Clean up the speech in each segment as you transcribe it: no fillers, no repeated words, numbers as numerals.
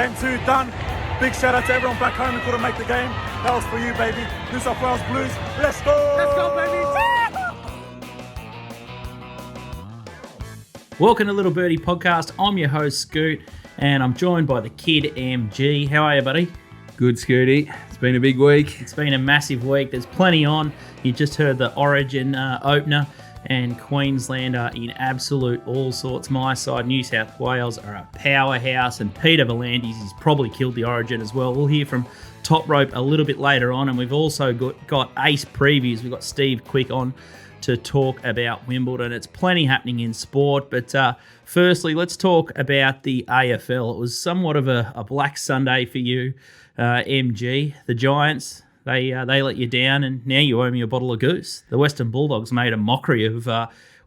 Game 2 done. Big shout out to everyone back home who couldn't make the game. That was for you, baby. New South Wales Blues. Let's go! Let's go, baby! Welcome to Little Birdie Podcast. I'm your host, Scoot, and I'm joined by the kid, MG. How are you, buddy? Good, Scooty. It's been a big week. It's been a massive week. There's plenty on. You just heard the Origin opener, and Queensland are in absolute all sorts. My side, New South Wales, are a powerhouse, and Peter V'landys has probably killed the Origin as well. We'll hear from Top Rope a little bit later on, and we've also got ace previews. We've got Steve Quick on to talk about Wimbledon. It's plenty happening in sport, but firstly, let's talk about the AFL. It was somewhat of a black Sunday for you, MG. The Giants, they let you down, and now you owe me a bottle of goose. The Western Bulldogs made a mockery of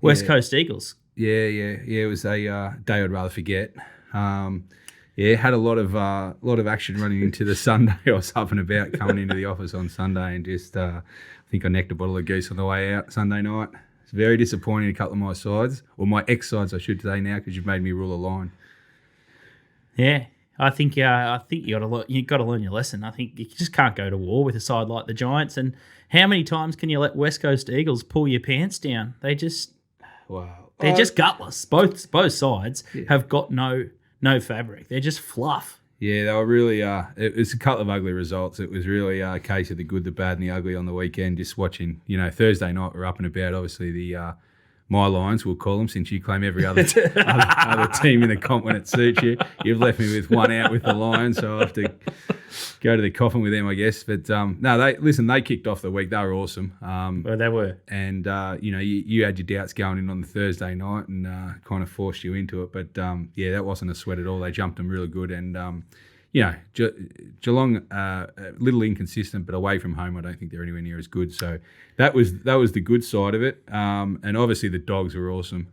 West Coast Eagles. Yeah. It was a day I'd rather forget. Had a lot of action running into the Sunday. I was up and about coming into the office on Sunday, and just I think I necked a bottle of goose on the way out Sunday night. It's very disappointing, a couple of my sides, or my ex-sides I should say now, because you've made me rule a line. Yeah, I think you got to learn your lesson. I think you just can't go to war with a side like the Giants. And how many times can you let West Coast Eagles pull your pants down? They're just gutless. Both sides have got no fabric. They're just fluff. Yeah, they were really. It was a couple of ugly results. It was really a case of the good, the bad, and the ugly on the weekend. Just watching, Thursday night we're up and about. Obviously, the my Lions, we'll call them, since you claim every other other team in the comp when it suits you. You've left me with one out with the Lions, so I'll have to go to the coffin with them, I guess. But they kicked off the week. They were awesome. Well, they were. And you had your doubts going in on the Thursday night, and kind of forced you into it. But that wasn't a sweat at all. They jumped them really good, and Geelong a little inconsistent, but away from home I don't think they're anywhere near as good. So that was the good side of it. And obviously the Dogs were awesome.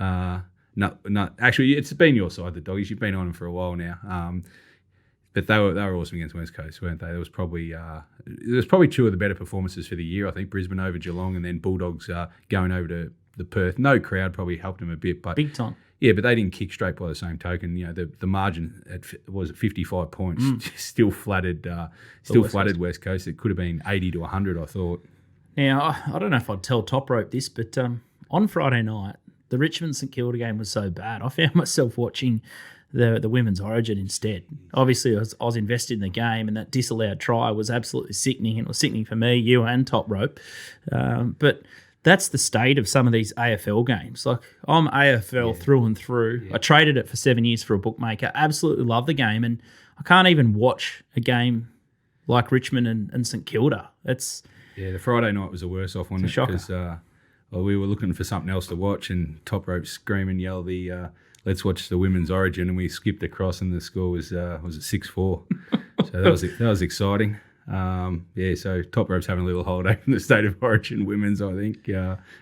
Actually, it's been your side, the Doggies. You've been on them for a while now. But they were awesome against West Coast, weren't they? There was probably two of the better performances for the year. I think Brisbane over Geelong, and then Bulldogs going over to the Perth. No crowd probably helped them a bit, but big time. Yeah, but they didn't kick straight by the same token. The margin was 55 points. Still flattered West Coast. It could have been 80 to 100, I thought. Now, I don't know if I'd tell Top Rope this, but on Friday night, the Richmond-St Kilda game was so bad, I found myself watching the Women's Origin instead. Obviously, I was invested in the game, and that disallowed try was absolutely sickening. It was sickening for me, you, and Top Rope. But that's the state of some of these AFL games. Like, I'm AFL through and through. Yeah. I traded it for 7 years for a bookmaker. Absolutely love the game, and I can't even watch a game like Richmond and St Kilda. The Friday night was the worst off one, because we were looking for something else to watch, and Top Rope scream and yell let's watch the Women's Origin, and we skipped across, and the score was at 6-4. So that was exciting. So Top Rope's having a little holiday from the State of Origin Women's, I think.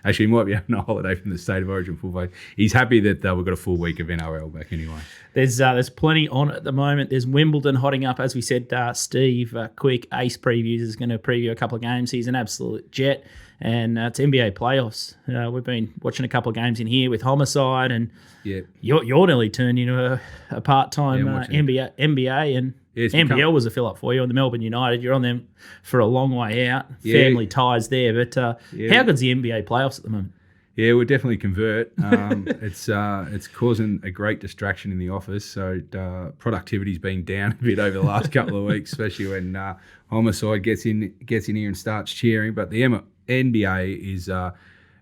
Actually, he might be having a holiday from the State of Origin full vote. He's happy that we've got a full week of NRL back anyway. There's plenty on at the moment. There's Wimbledon hotting up, as we said. Steve Quick, Ace Previews, is going to preview a couple of games. He's an absolute jet. And it's NBA playoffs. We've been watching a couple of games in here with Homicide, and you're nearly turned into a part-time NBA, and NBL was a fill-up for you on the Melbourne United. You're on them for a long way out. Family ties there. But how good's the NBA playoffs at the moment? Yeah, we'll definitely convert. It's causing a great distraction in the office. So productivity's been down a bit over the last couple of weeks, especially when Homicide gets in here and starts cheering. But the NBA is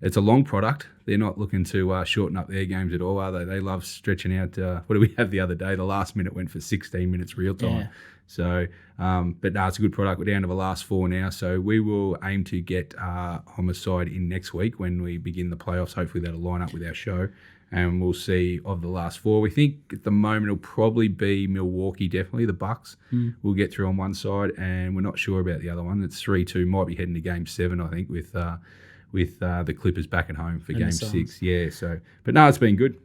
it's a long product. They're not looking to shorten up their games at all, are they? They love stretching out. What did we have the other day? The last minute went for 16 minutes real time. Yeah. So, it's a good product. We're down to the last 4 now. So we will aim to get Homicide in next week when we begin the playoffs. Hopefully that'll line up with our show. And we'll see of the last 4. We think at the moment it'll probably be Milwaukee, definitely. The Bucks will get through on one side, and we're not sure about the other one. It's 3-2. Might be heading to Game 7, I think, with the Clippers back at home for Game 6. Yeah. So, but no, it's been good.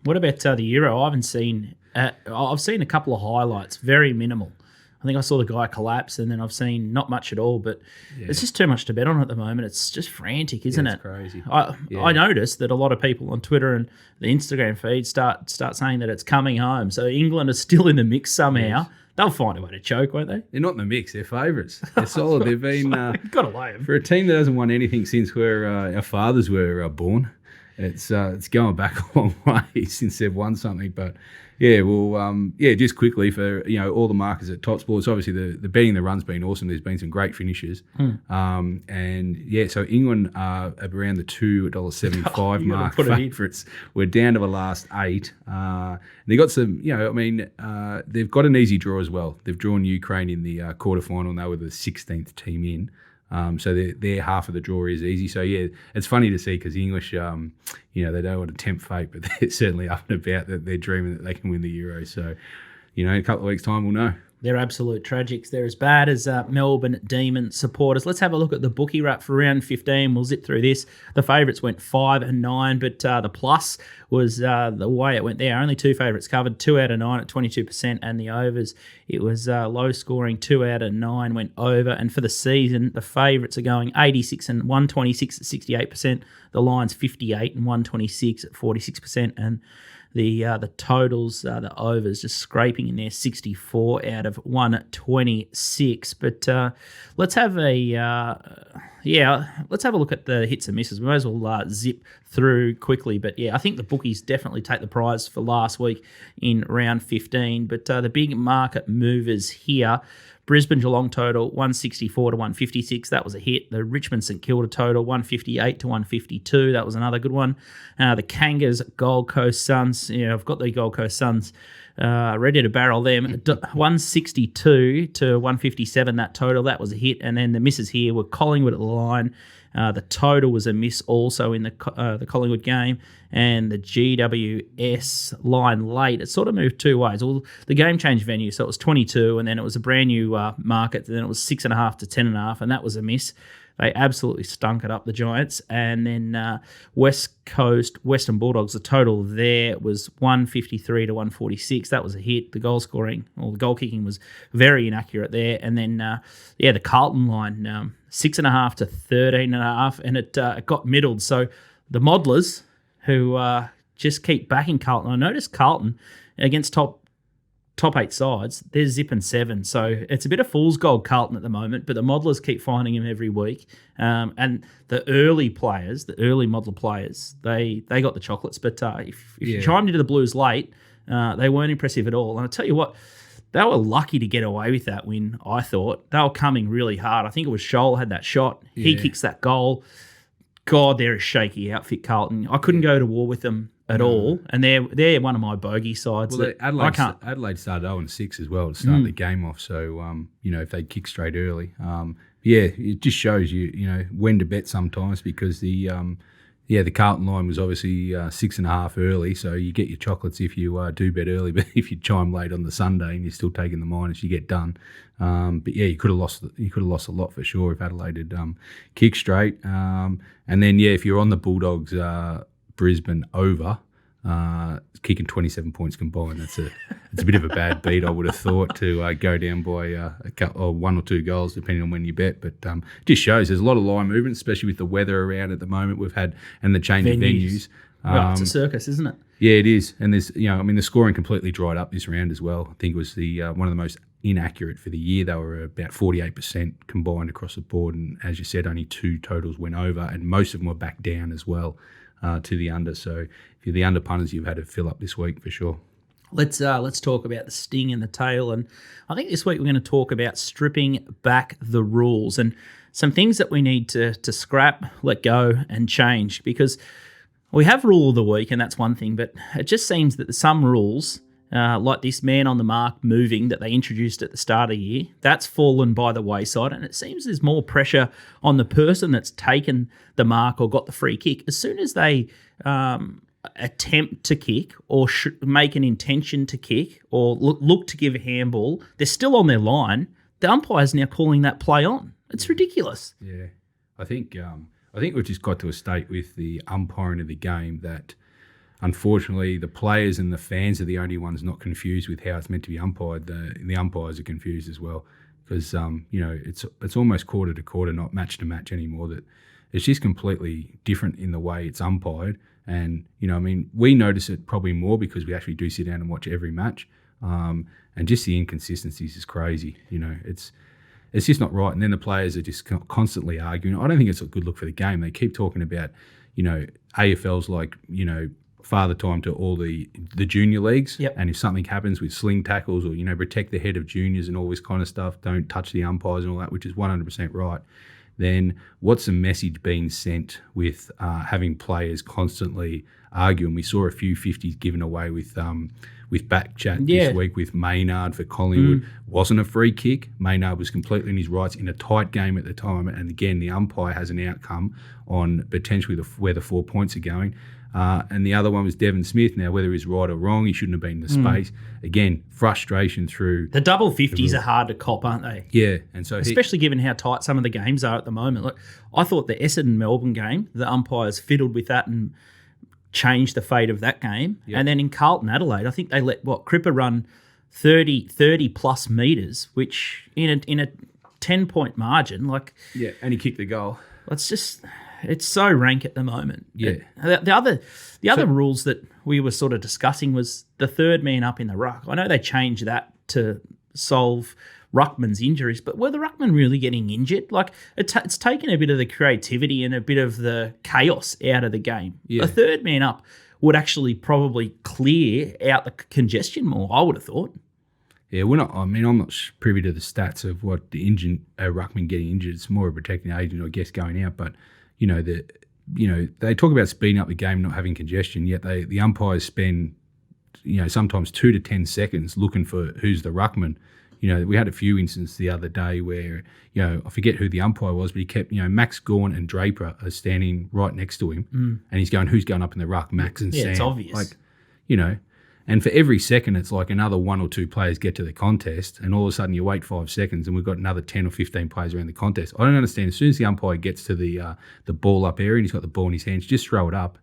What about the Euro? I've seen a couple of highlights, very minimal. I think I saw the guy collapse, and then I've seen not much at all. But it's just too much to bet on at the moment. It's just frantic, isn't it? It's crazy. I noticed that a lot of people on Twitter and the Instagram feed start saying that it's coming home. So England is still in the mix somehow. Yes. They'll find a way to choke, won't they? They're not in the mix. They're favourites. They're solid. They've been Got to lay 'em. for a team that hasn't won anything since our fathers were born. It's going back a long way since they've won something. But just quickly for all the markers at Top Sports. Obviously, the betting the run's been awesome. There's been some great finishes, so England are around the $2.75 mark favourites. We're down to the last 8. They got some. They've got an easy draw as well. They've drawn Ukraine in the quarterfinal, and they were the 16th team in. So their half of the draw is easy. So, it's funny to see because the English, they don't want to tempt fate, but they're certainly up and about that they're dreaming that they can win the Euro. So, in a couple of weeks' time, we'll know. They're absolute tragics. They're as bad as Melbourne Demon supporters. Let's have a look at the bookie wrap for round 15. We'll zip through this. The favourites went 5 and 9, but the plus was the way it went there. Only 2 favourites covered, 2 out of 9 at 22%, and the overs, it was low scoring, 2 out of 9 went over. And for the season, the favourites are going 86 and 126 at 68%. The line's 58 and 126 at 46%, and the totals, the overs, just scraping in there, 64 out of 126. But let's have a look at the hits and misses. We may as well zip through quickly. But I think the bookies definitely take the prize for last week in round 15. But the big market movers here. Brisbane Geelong total 164 to 156. That was a hit. The Richmond St Kilda total 158 to 152. That was another good one. The Kangas Gold Coast Suns. I've got the Gold Coast Suns ready to barrel them. 162 to 157. That total. That was a hit. And then the misses here were Collingwood at the line. The total was a miss also in the Collingwood game, and the GWS line late. It sort of moved two ways. Well, the game changed venue, so it was 22, and then it was a brand new market. And then it was 6.5 to 10.5, and that was a miss. They absolutely stunk it up, the Giants. And then West Coast, Western Bulldogs, the total there was 153 to 146. That was a hit. The goal scoring, or the goal kicking was very inaccurate there. And then, the Carlton line, 6.5 to 13.5, and it got middled. So the modelers who just keep backing Carlton, I noticed Carlton against top 8 sides, they're zipping 7. So it's a bit of fool's gold, Carlton, at the moment, but the modelers keep finding him every week. And the early players, the early modeler players, they got the chocolates. But if you chimed into the Blues late, they weren't impressive at all. And I'll tell you what, they were lucky to get away with that win, I thought. They were coming really hard. I think it was Scholl had that shot. Yeah. He kicks that goal. God, they're a shaky outfit, Carlton. I couldn't go to war with them at all, and they're one of my bogey sides. Well, Adelaide started 0-6 as well to start the game off. So if they kick straight early, it just shows you when to bet sometimes, because the Carlton line was obviously 6.5 early, so you get your chocolates if you do bet early. But if you chime late on the Sunday and you're still taking the minus, you get done. You could have lost. You could have lost a lot for sure if Adelaide had kicked straight. And then if you're on the Bulldogs. Brisbane over, kicking 27 points combined. It's a bit of a bad beat, I would have thought, to go down by one or two goals, depending on when you bet. But just shows there's a lot of line movement, especially with the weather around at the moment we've had and the change of venues. It's a circus, isn't it? Yeah, it is. And there's, the scoring completely dried up this round as well. I think it was the one of the most inaccurate for the year. They were about 48% combined across the board, and as you said, only 2 totals went over, and most of them were back down as well. To the under. So if you're the under punters, you've had to fill up this week for sure. Let's talk about the sting and the tail. And I think this week we're going to talk about stripping back the rules and some things that we need to scrap, let go, and change, because we have rule of the week, and that's one thing, but it just seems that some rules, like this man on the mark moving that they introduced at the start of the year, that's fallen by the wayside, and it seems there's more pressure on the person that's taken the mark or got the free kick. As soon as they attempt to kick or make an intention to kick or look to give a handball, they're still on their line. The umpire's now calling that play on. It's ridiculous. Yeah, I think we've just got to a state with the umpiring of the game that unfortunately, the players and the fans are the only ones not confused with how it's meant to be umpired. The umpires are confused as well because it's almost quarter to quarter, not match to match anymore. That it's just completely different in the way it's umpired. And we notice it probably more because we actually do sit down and watch every match. And just the inconsistencies is crazy. It's just not right. And then the players are just constantly arguing. I don't think it's a good look for the game. They keep talking about, AFL's like, father time to all the junior leagues. Yep. And if something happens with sling tackles or, protect the head of juniors and all this kind of stuff, don't touch the umpires and all that, which is 100% right. Then what's the message being sent with having players constantly arguing? We saw a few 50s given away with back chat this week with Maynard for Collingwood. Wasn't a free kick. Maynard was completely in his rights in a tight game at the time. And again, the umpire has an outcome on potentially where the 4 points are going. And the other one was Devon Smith. Now, whether he's right or wrong, he shouldn't have been in the space. Again, frustration through... The double 50s are hard to cop, aren't they? Yeah. And so especially given how tight some of the games are at the moment. Look, I thought the Essendon-Melbourne game, the umpires fiddled with that and changed the fate of that game. Yep. And then in Carlton-Adelaide, I think they let, Cripper run 30-plus metres, which in a 10-point margin, Yeah, and he kicked the goal. It's so rank at the moment. Yeah. The other rules that we were sort of discussing was the third man up in the ruck. I know they changed that to solve ruckman's injuries, but were the ruckman really getting injured? It's taken a bit of the creativity and a bit of the chaos out of the game. Yeah. A third man up would actually probably clear out the congestion more, I would have thought. Yeah, I'm not privy to the stats of what the ruckman getting injured. It's more a protecting agent, I guess, going out. But they talk about speeding up the game, not having congestion. Yet the umpires spend, sometimes 2 to 10 seconds looking for who's the ruckman. We had a few instances the other day where, I forget who the umpire was, but he kept, Max Gawn and Draper are standing right next to him, and he's going, who's going up in the ruck, Max and Sam? Yeah, it's obvious. And for every second, it's like another 1 or 2 players get to the contest, and all of a sudden you wait 5 seconds, and we've got another 10 or 15 players around the contest. I don't understand. As soon as the umpire gets to the ball up area and he's got the ball in his hands, just throw it up.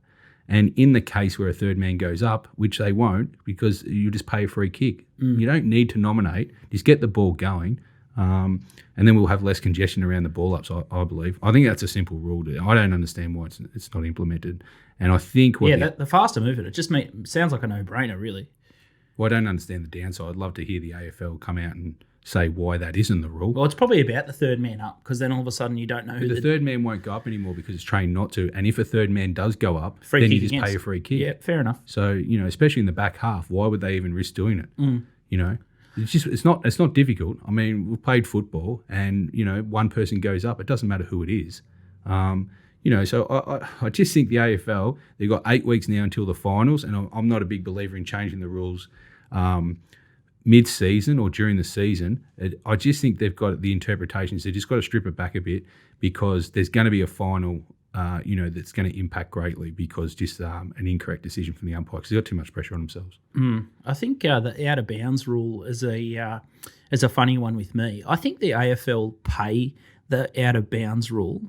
And in the case where a third man goes up, which they won't, because you just pay a free kick. You don't need to nominate. Just get the ball going, and then we'll have less congestion around the ball ups, I believe. I think that's a simple rule. I don't understand why it's not implemented. And I think... the faster movement, it just sounds like a no-brainer, really. Well, I don't understand the downside. I'd love to hear the AFL come out and say why that isn't the rule. Well, it's probably about the third man up, because then all of a sudden you don't know who the third man won't go up anymore because it's trained not to. And if a third man does go up, free then kick you just pay a free kick. Yeah, fair enough. So, especially in the back half, why would they even risk doing it? It's not difficult. I mean, we've played football and, one person goes up. It doesn't matter who it is. So I just think the AFL, they've got 8 weeks now until the finals, and I'm not a big believer in changing the rules mid-season or during the season. I just think they've got the interpretations. They've just got to strip it back a bit because there's going to be a final, that's going to impact greatly because just an incorrect decision from the umpire because they've got too much pressure on themselves. I think the out-of-bounds rule is a funny one with me. I think the AFL pay the out-of-bounds rule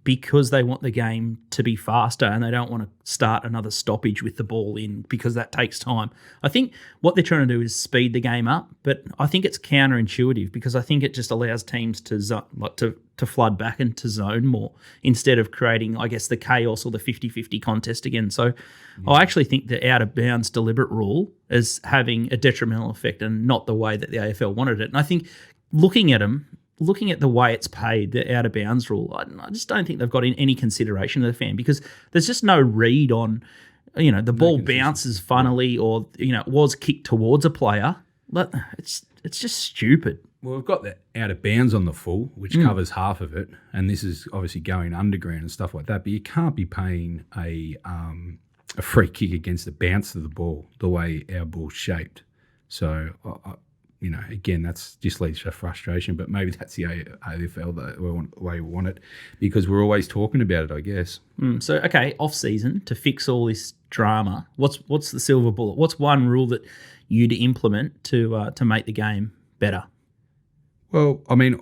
because they want the game to be faster and they don't want to start another stoppage with the ball in because that takes time. I think what they're trying to do is speed the game up, but I think it's counterintuitive because I think it just allows teams to flood back into zone more instead of creating, I guess, the chaos or the 50-50 contest again. So I actually think the out-of-bounds deliberate rule is having a detrimental effect and not the way that the AFL wanted it. And I think looking at the way it's paid, the out-of-bounds rule, I just don't think they've got any consideration of the fan because there's just no read on, the ball bounces funnily or, it was kicked towards a player. But it's just stupid. Well, we've got the out-of-bounds on the full, which covers half of it, and this is obviously going underground and stuff like that, but you can't be paying a free kick against the bounce of the ball the way our ball's shaped. So, again, that's just leads to frustration, but maybe that's the AFL the way we want it because we're always talking about it, I guess. So, okay, off-season, to fix all this drama, what's the silver bullet? What's one rule that you'd implement to make the game better? Well, I mean,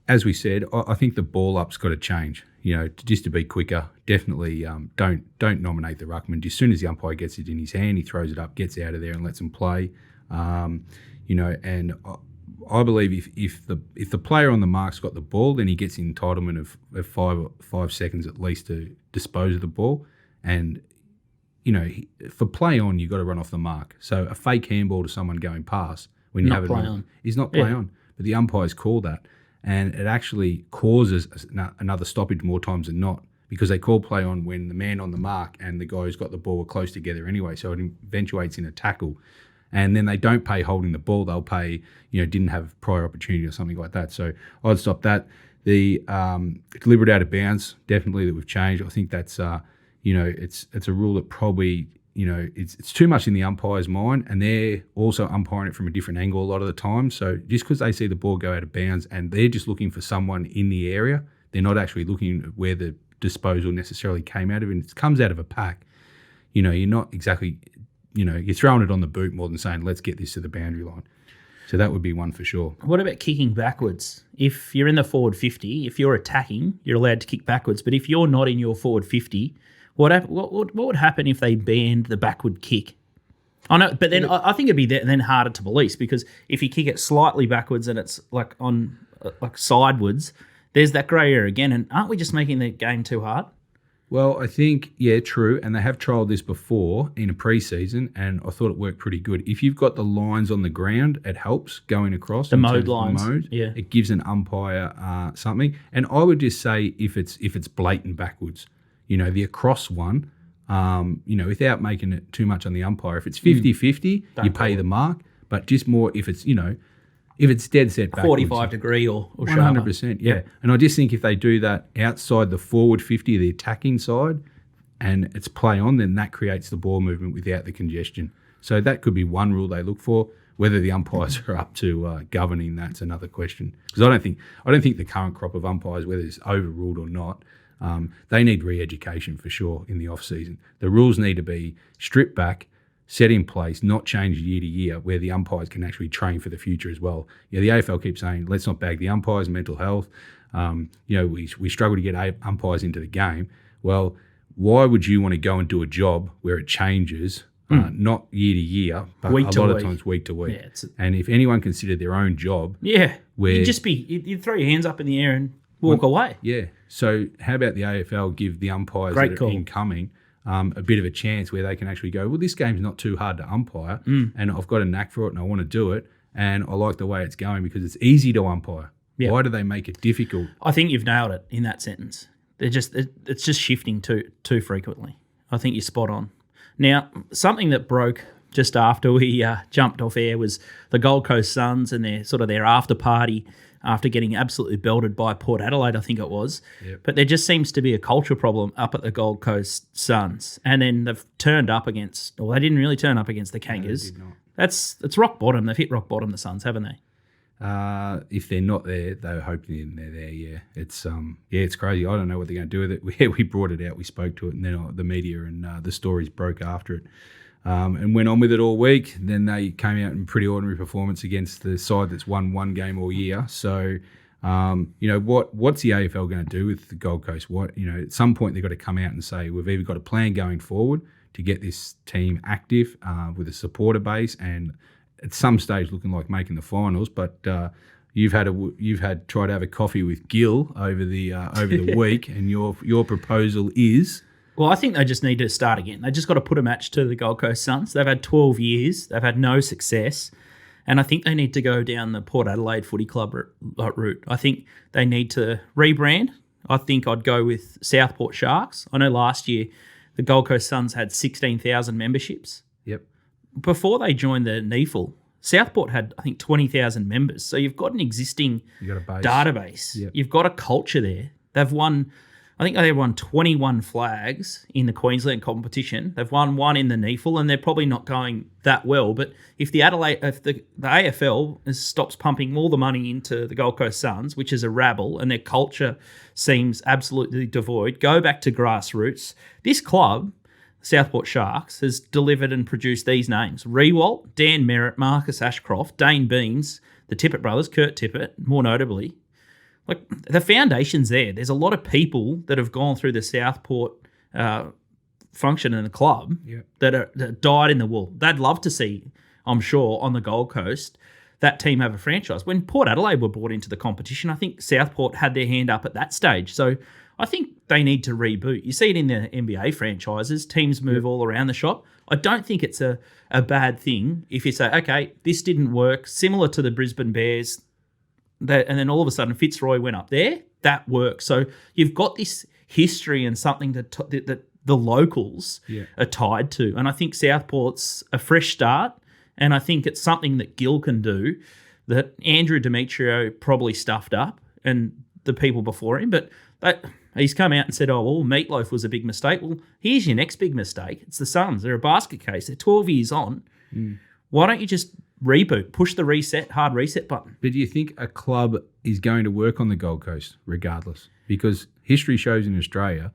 as we said, I think the ball up's got to change. just to be quicker, definitely don't nominate the ruckman. As soon as the umpire gets it in his hand, he throws it up, gets out of there, and lets him play. And I believe if the player on the mark's got the ball, then he gets the entitlement of 5 seconds at least to dispose of the ball. And for play on, you've got to run off the mark. So a fake handball to someone going past when you Not have it play on. is not play on, but the umpires call that. And it actually causes another stoppage more times than not, because they call play on when the man on the mark and the guy who's got the ball are close together anyway, so it eventuates in a tackle. And then they don't pay holding the ball, they'll pay, didn't have prior opportunity or something like that. So I'd stop that. The deliberate out of bounds, definitely that we've changed. I think that's, it's a rule that probably, it's too much in the umpire's mind, and they're also umpiring it from a different angle a lot of the time. So just because they see the ball go out of bounds and they're just looking for someone in the area, they're not actually looking at where the disposal necessarily came out of, and it comes out of a pack. You're not exactly, you're throwing it on the boot more than saying, let's get this to the boundary line. So that would be one for sure. What about kicking backwards? If you're in the forward 50, if you're attacking, you're allowed to kick backwards. But if you're not in your forward 50, what would happen if they banned the backward kick? I know, but then I think it'd be then harder to police, because if you kick it slightly backwards and it's like on like sidewards, there's that grey area again. And aren't we just making the game too hard? Well, I think, yeah, true. And they have trialled this before in a pre-season, and I thought it worked pretty good. If you've got the lines on the ground, it helps going across. The mode lines. Yeah. It gives an umpire something. And I would just say if it's blatant backwards, the across one, without making it too much on the umpire. If it's 50-50, you pay the mark. But just more if it's, if it's dead set backwards. 45 degree or sharper. 100%, yeah. And I just think if they do that outside the forward 50, the attacking side, and it's play on, then that creates the ball movement without the congestion. So that could be one rule they look for. Whether the umpires are up to governing, that's another question. Because I don't think the current crop of umpires, whether it's overruled or not, they need re-education for sure in the off-season. The rules need to be stripped back, set in place, not change year to year, where the umpires can actually train for the future as well. The AFL keeps saying, let's not bag the umpires, mental health. We struggle to get umpires into the game. Well, why would you want to go and do a job where it changes, not year to year, but week a lot of times week to week? Yeah, and if anyone considered their own job... Yeah, where you'd throw your hands up in the air and walk away. Yeah. So how about the AFL give the umpires that are incoming a bit of a chance where they can actually go, well, this game's not too hard to umpire, and I've got a knack for it and I want to do it, and I like the way it's going because it's easy to umpire. Yeah. Why do they make it difficult? I think you've nailed it in that sentence. It's just shifting too frequently. I think you're spot on. Now, something that broke just after we jumped off air was the Gold Coast Suns and their after party after getting absolutely belted by Port Adelaide, I think it was. Yep. But there just seems to be a culture problem up at the Gold Coast Suns. And then they've turned up against, well, they didn't really turn up against the Kangas. No, It's rock bottom. They've hit rock bottom, the Suns, haven't they? If they're not there, they're hoping they're there. Yeah, it's crazy. I don't know what they're going to do with it. We brought it out, we spoke to it, and then the media and the stories broke after it, and went on with it all week. Then they came out in pretty ordinary performance against the side that's won one game all year. So, what's the AFL going to do with the Gold Coast? At some point they've got to come out and say we've either got a plan going forward to get this team active with a supporter base and at some stage looking like making the finals, but you've had tried to have a coffee with Gil over the week, and your proposal is. Well, I think they just need to start again. They just got to put a match to the Gold Coast Suns. They've had 12 years, they've had no success, and I think they need to go down the Port Adelaide Footy Club route. I think they need to rebrand. I think I'd go with Southport Sharks. I know last year the Gold Coast Suns had 16,000 memberships. Yep. Before they joined the NEFL, Southport had, I think, 20,000 members. So you've got an existing database. Yep. You've got a culture there. They've won, I think they won 21 flags in the Queensland competition. They've won one in the NEFL, and they're probably not going that well. But if the AFL stops pumping all the money into the Gold Coast Suns, which is a rabble, and their culture seems absolutely devoid, go back to grassroots. This club, Southport Sharks, has delivered and produced these names: Rewalt, Dan Merritt, Marcus Ashcroft, Dane Beans, the Tippett brothers, Kurt Tippett, more notably. like the foundation's there. There's a lot of people that have gone through the Southport function in the club that died in the wool. They'd love to see, I'm sure, on the Gold Coast, that team have a franchise. When Port Adelaide were brought into the competition, I think Southport had their hand up at that stage. So I think they need to reboot. You see it in the NBA franchises. Teams move all around the shop. I don't think it's a bad thing if you say, okay, this didn't work, similar to the Brisbane Bears, and then all of a sudden Fitzroy went up there. That works. So you've got this history and something that the locals are tied to. And I think Southport's a fresh start. And I think it's something that Gill can do that Andrew Demetrio probably stuffed up and the people before him. But he's come out and said, Meatloaf was a big mistake. Well, here's your next big mistake. It's the Suns. They're a basket case. They're 12 years on. Why don't you just reboot, push the hard reset button? But do you think a club is going to work on the Gold Coast regardless? Because history shows in Australia,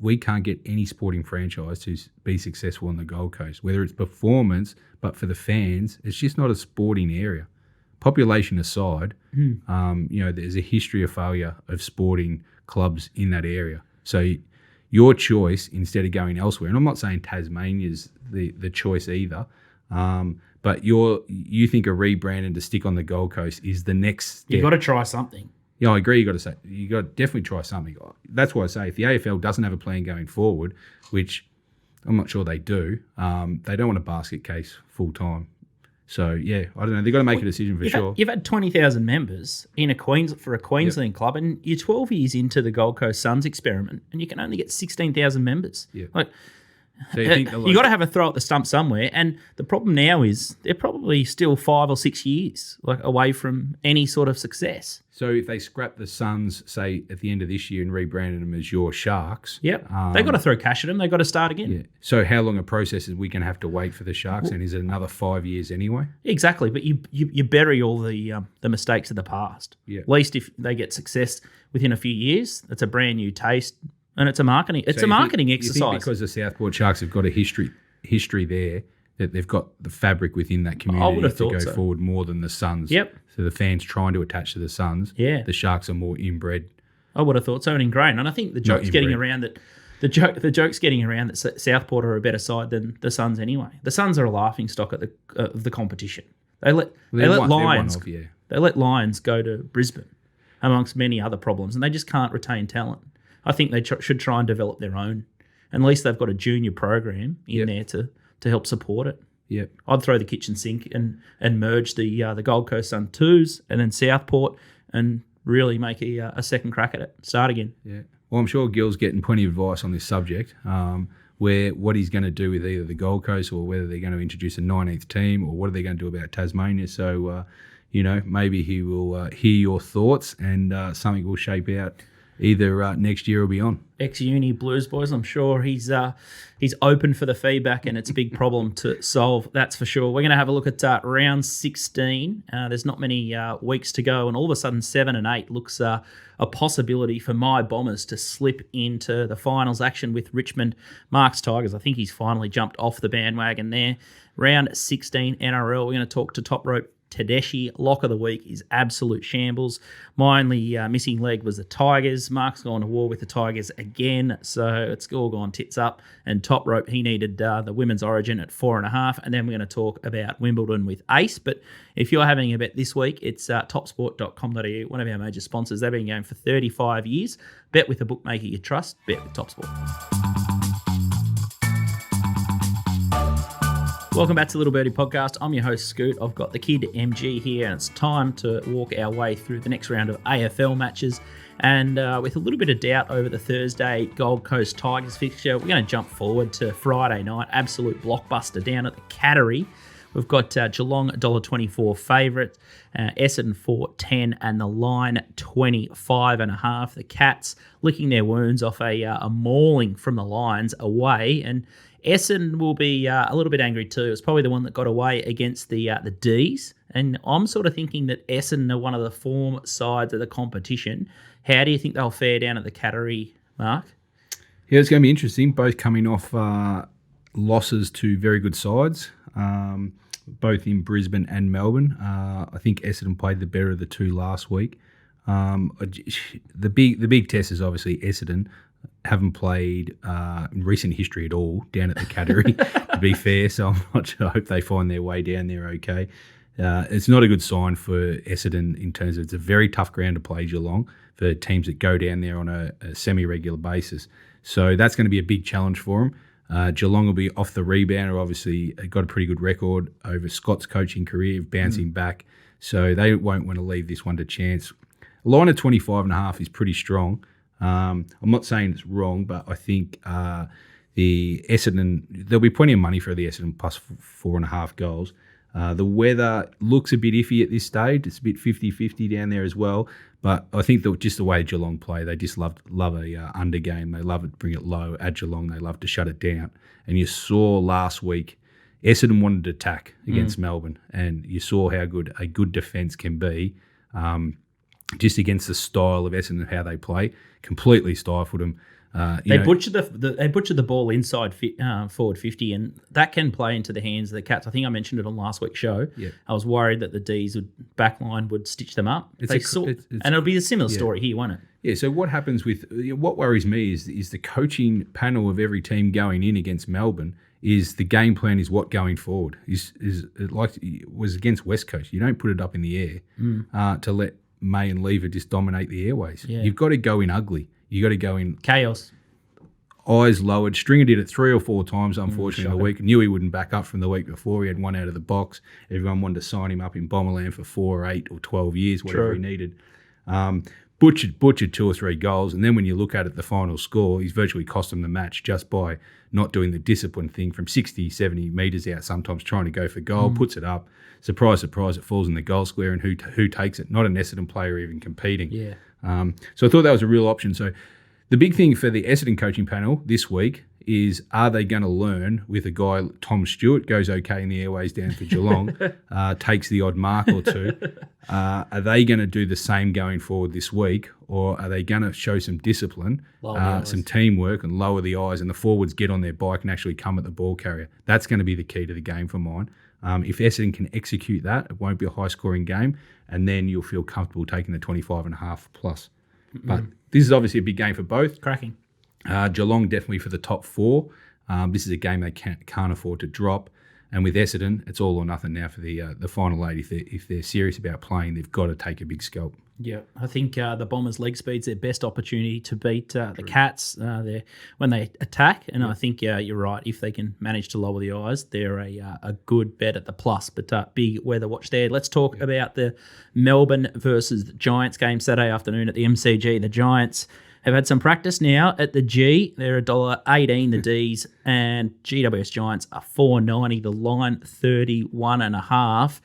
we can't get any sporting franchise to be successful on the Gold Coast, whether it's performance, but for the fans, it's just not a sporting area. Population aside, there's a history of failure of sporting clubs in that area. So your choice, instead of going elsewhere, and I'm not saying Tasmania's the choice either, but you think a rebrand and to stick on the Gold Coast is the next step. You've got to try something. Yeah, I agree. You got to definitely try something. That's why I say if the AFL doesn't have a plan going forward, which I'm not sure they do, they don't want a basket case full time. So yeah, I don't know. They've got to make a decision for sure. You've had 20,000 members in a Queensland club, and you're 12 years into the Gold Coast Suns experiment, and you can only get 16,000 members. Yeah. So you got to have a throw at the stump somewhere, and the problem now is they're probably still 5 or 6 years away from any sort of success. So if they scrap the Suns, say at the end of this year, and rebranded them as your Sharks, they've got to throw cash at them. They've got to start again. Yeah. So how long a process is we going to have to wait for the Sharks, and is it another 5 years anyway? Exactly, but you bury all the mistakes of the past. Yeah. At least if they get success within a few years, it's a brand new taste. And it's a marketing exercise. You think because the Southport Sharks have got a history there, that they've got the fabric within that community to go forward more than the Suns. Yep. So the fans trying to attach to the Suns. Yeah. The Sharks are more inbred. I would have thought so, and ingrained. And I think the joke's getting around that Southport are a better side than the Suns anyway. The Suns are a laughing stock at the competition. They let Lions go to Brisbane amongst many other problems, and they just can't retain talent. I think they should try and develop their own. At least they've got a junior program in there to help support it. Yep. I'd throw the kitchen sink and merge the Gold Coast Sun 2s and then Southport and really make a second crack at it. Start again. Yeah. Well, I'm sure Gill's getting plenty of advice on this subject, where what he's going to do with either the Gold Coast or whether they're going to introduce a 19th team or what are they going to do about Tasmania. So, maybe he will hear your thoughts and something will shape out either next year or beyond. Ex-uni Blues boys, I'm sure he's open for the feedback, and it's a big problem to solve, that's for sure. We're going to have a look at round 16. There's not many weeks to go, and all of a sudden 7 and 8 looks a possibility for my Bombers to slip into the finals action with Richmond. Mark's Tigers, I think he's finally jumped off the bandwagon there. Round 16 NRL, we're going to talk to Top Rope Tedeschi. Lock of the week is absolute shambles. My only missing leg was the Tigers. Mark's gone to war with the Tigers again, so it's all gone tits up. And Top Rope, he needed the women's origin at 4.5. And then we're going to talk about Wimbledon with Ace. But if you're having a bet this week, it's topsport.com.au, one of our major sponsors. They've been going for 35 years. Bet with a bookmaker you trust. Bet with TopSport. Welcome back to the Little Birdie Podcast. I'm your host, Scoot. I've got the kid MG here, and it's time to walk our way through the next round of AFL matches. And with a little bit of doubt over the Thursday Gold Coast Tigers fixture, we're going to jump forward to Friday night. Absolute blockbuster down at the Cattery. We've got Geelong $1.24 favourite, Essendon 4.10, and the line 25.5. The Cats licking their wounds off a mauling from the Lions away, and Essendon will be a little bit angry too. It's probably the one that got away against the D's, and I'm sort of thinking that Essendon are one of the form sides of the competition. How do you think they'll fare down at the Cattery, Mark? Yeah, it's going to be interesting. Both coming off losses to very good sides, both in Brisbane and Melbourne. I think Essendon played the better of the two last week. The big test is obviously Essendon haven't played in recent history at all down at the Cattery, to be fair. So I'm not sure. I hope they find their way down there okay. It's not a good sign for Essendon in terms of it's a very tough ground to play Geelong for teams that go down there on a semi-regular basis. So that's going to be a big challenge for them. Geelong will be off the rebound, or obviously got a pretty good record over Scott's coaching career of bouncing back. So they won't want to leave this one to chance. A line of 25.5 is pretty strong. I'm not saying it's wrong, but I think the Essendon, there'll be plenty of money for the Essendon plus 4.5 goals. The weather looks a bit iffy at this stage. It's a bit 50-50 down there as well. But I think that just the way Geelong play, they just love a under game. They love it, bring it low at Geelong. They love to shut it down. And you saw last week, Essendon wanted to attack against Melbourne, and you saw how good a good defence can be. Just against the style of Essendon, how they play, completely stifled them. They butchered the ball inside forward 50, and that can play into the hands of the Cats. I think I mentioned it on last week's show. Yeah. I was worried that the D's backline would stitch them up. And it'll be a similar story here, won't it? Yeah. So what happens what worries me is the coaching panel of every team going in against Melbourne. Is the game plan is what going forward is like it was against West Coast. You don't put it up in the air to let May and Lever just dominate the airways. Yeah. You've got to go in ugly. You got to go in chaos. Eyes lowered. Stringer did it 3 or 4 times, unfortunately, in the week. Knew he wouldn't back up from the week before. He had one out of the box. Everyone wanted to sign him up in Bomberland for 4 or 8 or 12 years, whatever he needed. Butchered 2 or 3 goals. And then when you look at it, the final score, he's virtually cost them the match just by not doing the discipline thing from 60, 70 metres out, sometimes trying to go for goal, puts it up. Surprise, surprise, it falls in the goal square, and who takes it? Not an Essendon player even competing. Yeah. So I thought that was a real option. So the big thing for the Essendon coaching panel this week is, are they going to learn with a guy, Tom Stewart, goes okay in the airways down for Geelong, takes the odd mark or 2. Are they going to do the same going forward this week, or are they going to show some discipline, some teamwork, and lower the eyes, and the forwards get on their bike and actually come at the ball carrier? That's going to be the key to the game for mine. If Essendon can execute that, it won't be a high-scoring game, and then you'll feel comfortable taking the 25.5 plus. But this is obviously a big game for both. Cracking. Geelong definitely for the top 4. This is a game they can't afford to drop. And with Essendon, it's all or nothing now for the final 8. If they're serious about playing, they've got to take a big scalp. Yeah, I think the Bombers' leg speed's their best opportunity to beat the Cats when they attack. And I think you're right. If they can manage to lower the eyes, they're a good bet at the plus. But big weather watch there. Let's talk about the Melbourne versus the Giants game Saturday afternoon at the MCG. The Giants have had some practice now at the G. They're $1.18, the Ds, and GWS Giants are $4.90. The line 31.5.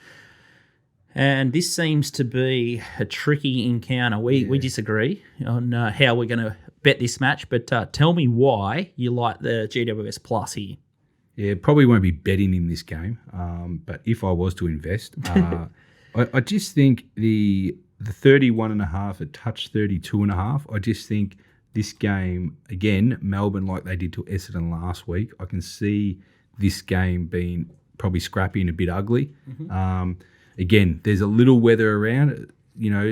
And this seems to be a tricky encounter. We disagree on how we're going to bet this match, but tell me why you like the GWS plus here. Yeah, probably won't be betting in this game, but if I was to invest, I just think the 31.5 at touch 32.5. I just think this game, again, Melbourne, like they did to Essendon last week, I can see this game being probably scrappy and a bit ugly. Again, there's a little weather around,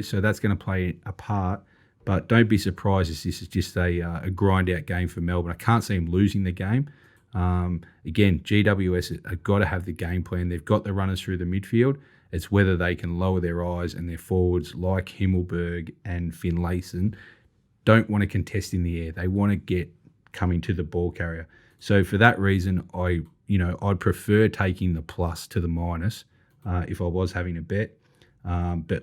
so that's going to play a part. But don't be surprised if this is just a grind-out game for Melbourne. I can't see them losing the game. Again, GWS have got to have the game plan. They've got the runners through the midfield. It's whether they can lower their eyes, and their forwards like Himmelberg and Finlayson don't want to contest in the air. They want to get coming to the ball carrier. So for that reason, I'd prefer taking the plus to the minus if I was having a bet. But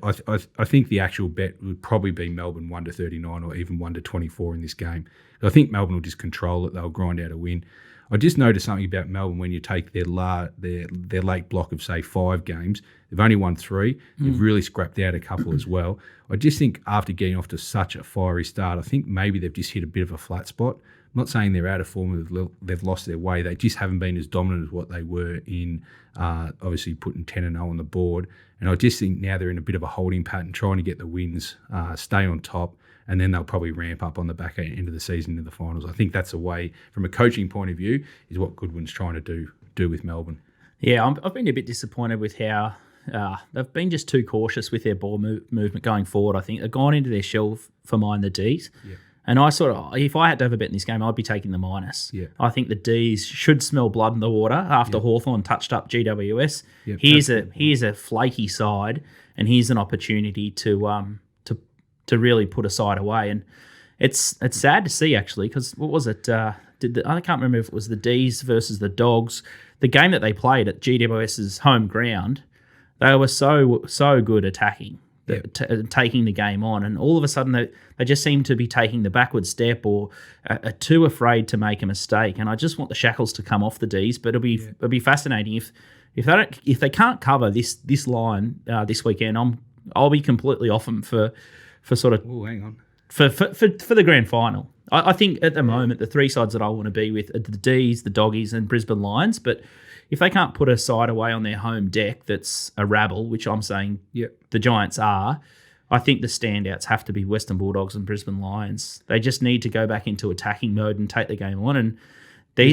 I think the actual bet would probably be Melbourne 1-39 or even 1-24 in this game. I think Melbourne will just control it. They'll grind out a win. I just noticed something about Melbourne when you take their late block of, say, 5 games. They've only won 3. They've really scrapped out a couple as well. I just think after getting off to such a fiery start, I think maybe they've just hit a bit of a flat spot. I'm not saying they're out of form, they've lost their way. They just haven't been as dominant as what they were in, obviously putting 10-0 on the board. And I just think now they're in a bit of a holding pattern, trying to get the wins, stay on top, and then they'll probably ramp up on the back end of the season into the finals. I think that's a way, from a coaching point of view, is what Goodwin's trying to do with Melbourne. Yeah, I've been a bit disappointed with how they've been just too cautious with their ball movement going forward. I think they've gone into their shell for mine, the Ds. Yeah. And if I had to have a bet in this game, I'd be taking the minus. Yeah. I think the Ds should smell blood in the water after Hawthorn touched up GWS. Yeah, Here's a flaky side, and here's an opportunity to really put a side away. And it's sad to see, actually, because what was it? I can't remember if it was the Ds versus the Dogs. The game that they played at GWS's home ground, they were so good attacking. Taking the game on, and all of a sudden they just seem to be taking the backward step or are too afraid to make a mistake. And I just want the shackles to come off the Ds, but it'll be fascinating if they can't cover this line this weekend. I'll be completely off them for sort of hang on for the grand final. I think at the moment the three sides that I want to be with are the Ds, the Doggies, and Brisbane Lions, but if they can't put a side away on their home deck that's a rabble, which I'm saying the Giants are, I think the standouts have to be Western Bulldogs and Brisbane Lions. They just need to go back into attacking mode and take the game on. And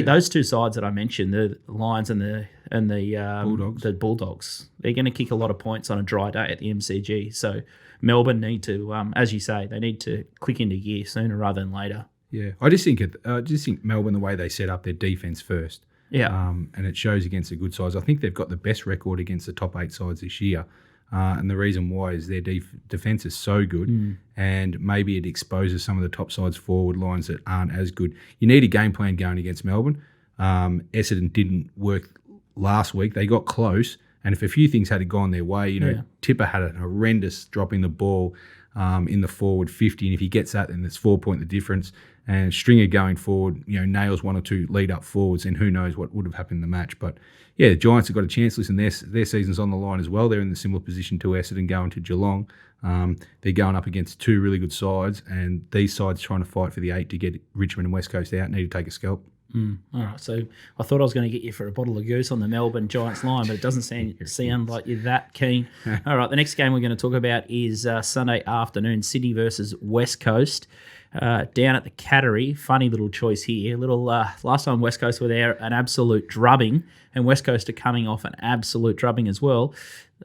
those two sides that I mentioned, the Lions and the Bulldogs, they're going to kick a lot of points on a dry day at the MCG. So Melbourne need to, as you say, they need to click into gear sooner rather than later. Yeah, I just think Melbourne, the way they set up their defence first. Yeah. And it shows against the good sides. I think they've got the best record against the top 8 sides this year. And the reason why is their defence is so good, and maybe it exposes some of the top sides' forward lines that aren't as good. You need a game plan going against Melbourne. Essendon didn't work last week. They got close, and if a few things had gone their way, Tipper had a horrendous dropping the ball in the forward 50, and if he gets that, then it's 4 point the difference. And Stringer going forward, nails one or two lead up forwards, and who knows what would have happened in the match. But yeah, the Giants have got a chance. Listen, their season's on the line as well. They're in the similar position to Essendon going to Geelong. They're going up against two really good sides, and these sides trying to fight for the 8 to get Richmond and West Coast out need to take a scalp. All right, so I thought I was going to get you for a bottle of goose on the Melbourne Giants line, but it doesn't sound like you're that keen. All right, the next game we're going to talk about is Sunday afternoon, Sydney versus West Coast. Down at the Cattery, funny little choice here. Last time West Coast were there, an absolute drubbing, and West Coast are coming off an absolute drubbing as well.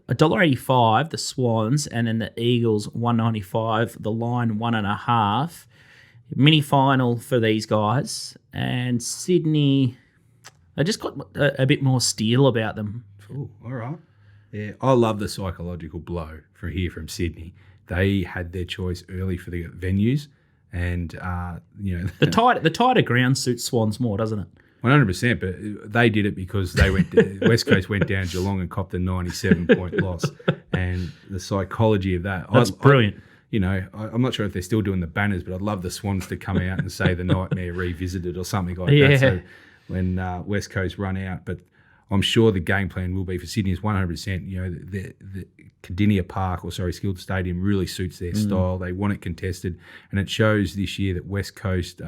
$1.85, the Swans, and then the Eagles $1.95, the line 1.5. Mini final for these guys, and Sydney, they just got a bit more steel about them. Ooh, all right. Yeah, I love the psychological blow from Sydney. They had their choice early for the venues. And the tighter ground suits Swans more, doesn't it? 100%. But they did it because they West Coast went down Geelong and copped a 97-point loss, and the psychology of that. That's brilliant. I'm not sure if they're still doing the banners, but I'd love the Swans to come out and say the nightmare revisited or something like that. So when West Coast run out, but I'm sure the game plan will be for Sydney is 100%. The Cardinia Park, Skilled Stadium really suits their style. They want it contested, and it shows this year that West Coast,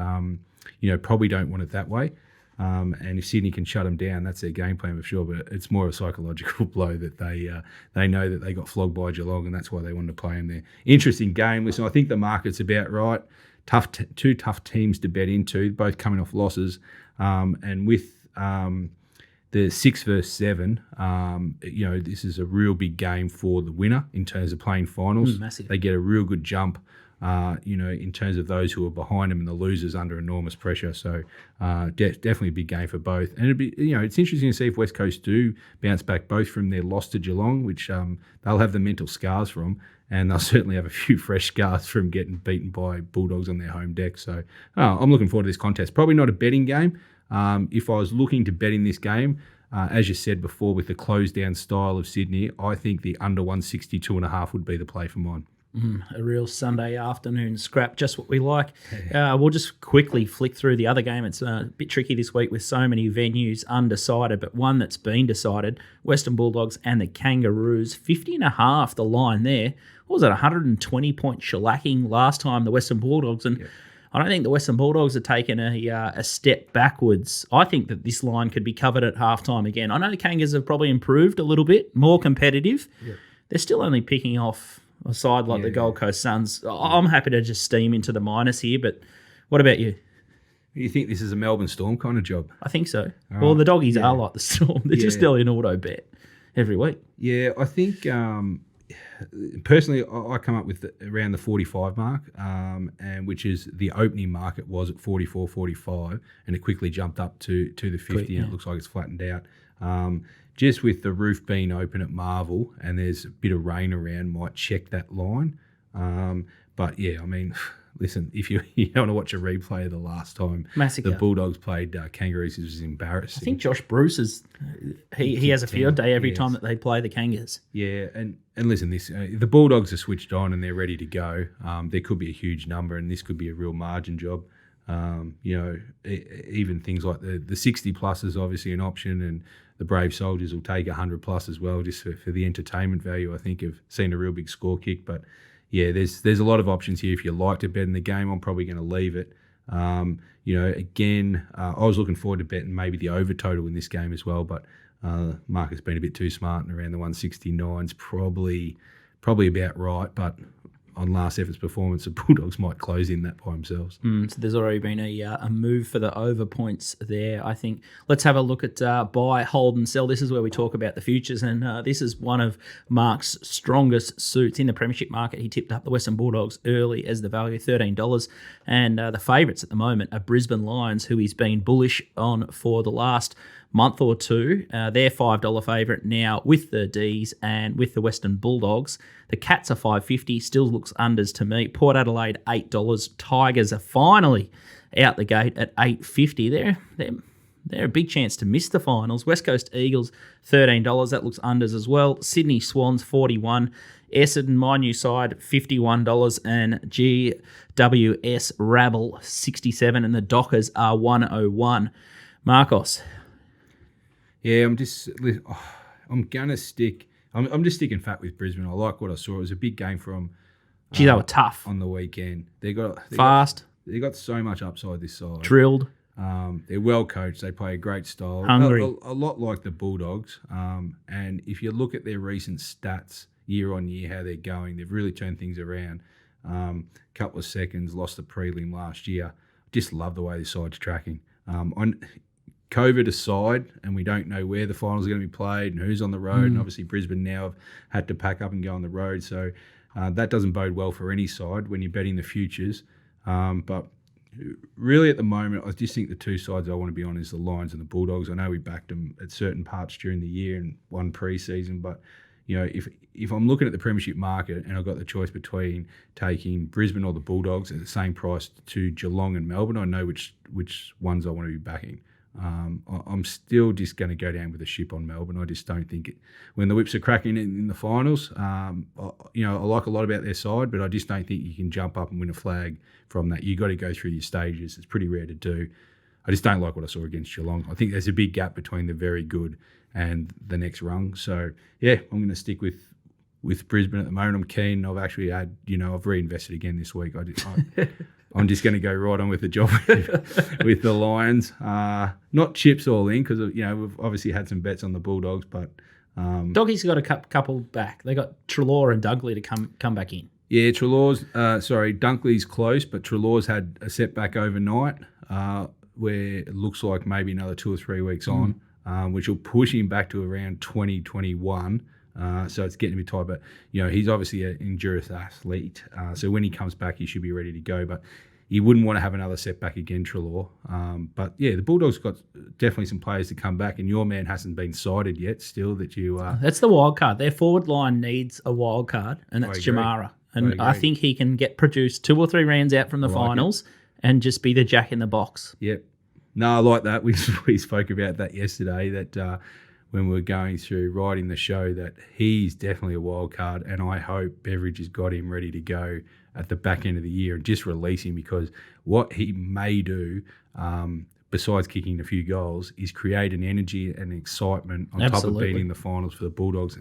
probably don't want it that way. And if Sydney can shut them down, that's their game plan for sure. But it's more a psychological blow that they know that they got flogged by Geelong, and that's why they wanted to play them there. Interesting game. Listen, I think the market's about right. Two tough teams to bet into, both coming off losses, and with the 6 versus 7, this is a real big game for the winner in terms of playing finals. Massive. They get a real good jump, in terms of those who are behind them and the losers under enormous pressure. So definitely a big game for both. And it'd be, it's interesting to see if West Coast do bounce back both from their loss to Geelong, which they'll have the mental scars from, and they'll certainly have a few fresh scars from getting beaten by Bulldogs on their home deck. So I'm looking forward to this contest. Probably not a betting game. If I was looking to bet in this game, as you said before, with the closed-down style of Sydney, I think the under 162.5 would be the play for mine. A real Sunday afternoon scrap, just what we like. We'll just quickly flick through the other game. It's a bit tricky this week with so many venues undecided, but one that's been decided, Western Bulldogs and the Kangaroos, 50.5 the line there. What was it, 120-point shellacking last time, the Western Bulldogs, and I don't think the Western Bulldogs are taking a step backwards. I think that this line could be covered at halftime again. I know the Kangas have probably improved a little bit, more competitive. Yeah. They're still only picking off a side like the Gold Coast Suns. I'm happy to just steam into the minus here, but what about you? You think this is a Melbourne Storm kind of job? I think so. Well, the Doggies are like the Storm. They're just still an auto bet. every week. Yeah, I think personally, I come up with around the 45 mark, and which is the opening market was at 44, 45, and it quickly jumped up to the 50, and it looks like it's flattened out. Just with the roof being open at Marvel and there's a bit of rain around, might check that line. But yeah, I mean, listen, if you want to watch a replay of the last time Massacre. the Bulldogs played Kangaroos, it was embarrassing. I think Josh Bruce is he has a field day every time that they play the Kangas. Yeah, and listen, this the Bulldogs are switched on and they're ready to go. There could be a huge number, and this could be a real margin job. Even things like the 60 plus is obviously an option, and the Brave Soldiers will take 100 plus as well, just for the entertainment value. I think have seen a real big score kick, but yeah, there's a lot of options here. If you like to bet in the game, I'm probably going to leave it. Again, I was looking forward to betting maybe the over total in this game as well, but Mark has been a bit too smart, and around the 169's probably about right. But on last effort's performance, the Bulldogs might close in that by themselves. So there's already been a move for the over points there. I think let's have a look at buy, hold, and sell. This is where we talk about the futures, and this is one of Mark's strongest suits in the premiership market. He tipped up the Western Bulldogs early as the value, $13, and the favourites at the moment are Brisbane Lions, who he's been bullish on for the last month or two. They're $5 favourite now with the Ds and with the Western Bulldogs. The Cats are $5.50, still looks unders to me. Port Adelaide $8. Tigers are finally out the gate at $8.50. They're a big chance to miss the finals. West Coast Eagles $13. That looks unders as well. Sydney Swans $41. Essendon, my new side, $51, and GWS Rabble $67, and the Dockers are $101. Marcos. Yeah, I'm just sticking fat with Brisbane. I like what I saw. It was a big game from. Gee, they were tough on the weekend. They got fast. They got so much upside this side. Drilled. They're well coached. They play a great style. Hungry. A lot like the Bulldogs. And if you look at their recent stats year on year, how they're going, they've really turned things around. Couple of seconds, lost the prelim last year. Just love the way this side's tracking. On COVID aside, and we don't know where the finals are going to be played and who's on the road, and obviously Brisbane now have had to pack up and go on the road, so that doesn't bode well for any side when you're betting the futures. But really at the moment, I just think the two sides I want to be on is the Lions and the Bulldogs. I know we backed them at certain parts during the year and one pre-season, but if I'm looking at the premiership market and I've got the choice between taking Brisbane or the Bulldogs at the same price to Geelong and Melbourne, I know which ones I want to be backing. I'm still just going to go down with the ship on Melbourne. I just don't think when the whips are cracking in the finals, I like a lot about their side, but I just don't think you can jump up and win a flag from that. You've got to go through your stages. It's pretty rare to do. I just don't like what I saw against Geelong. I think there's a big gap between the very good and the next rung. So, yeah, I'm going to stick with Brisbane at the moment. I'm keen. I've actually had, I've reinvested again this week. I'm just going to go right on with the job with the Lions. Not chips all in because, we've obviously had some bets on the Bulldogs, but... Doggies got a couple back. They got Treloar and Dunkley to come back in. Yeah, Dunkley's close, but Treloar's had a setback overnight where it looks like maybe another 2 or 3 weeks on, which will push him back to around 2021. So it's getting a bit tight, but he's obviously an endurance athlete. So when he comes back, he should be ready to go. But you wouldn't want to have another setback again, Treloar. But yeah, the Bulldogs got definitely some players to come back, and your man hasn't been cited yet. Still, that you that's the wild card. Their forward line needs a wild card, and that's Jamara. And I think he can get produced 2 or 3 rounds out from the finals and just be the jack in the box. Yep. No, I like that. We spoke about that yesterday. That. When we were going through writing the show, that he's definitely a wild card, and I hope Beveridge has got him ready to go at the back end of the year and just release him, because what he may do, besides kicking a few goals, is create an energy and excitement on top of beating the finals for the Bulldogs.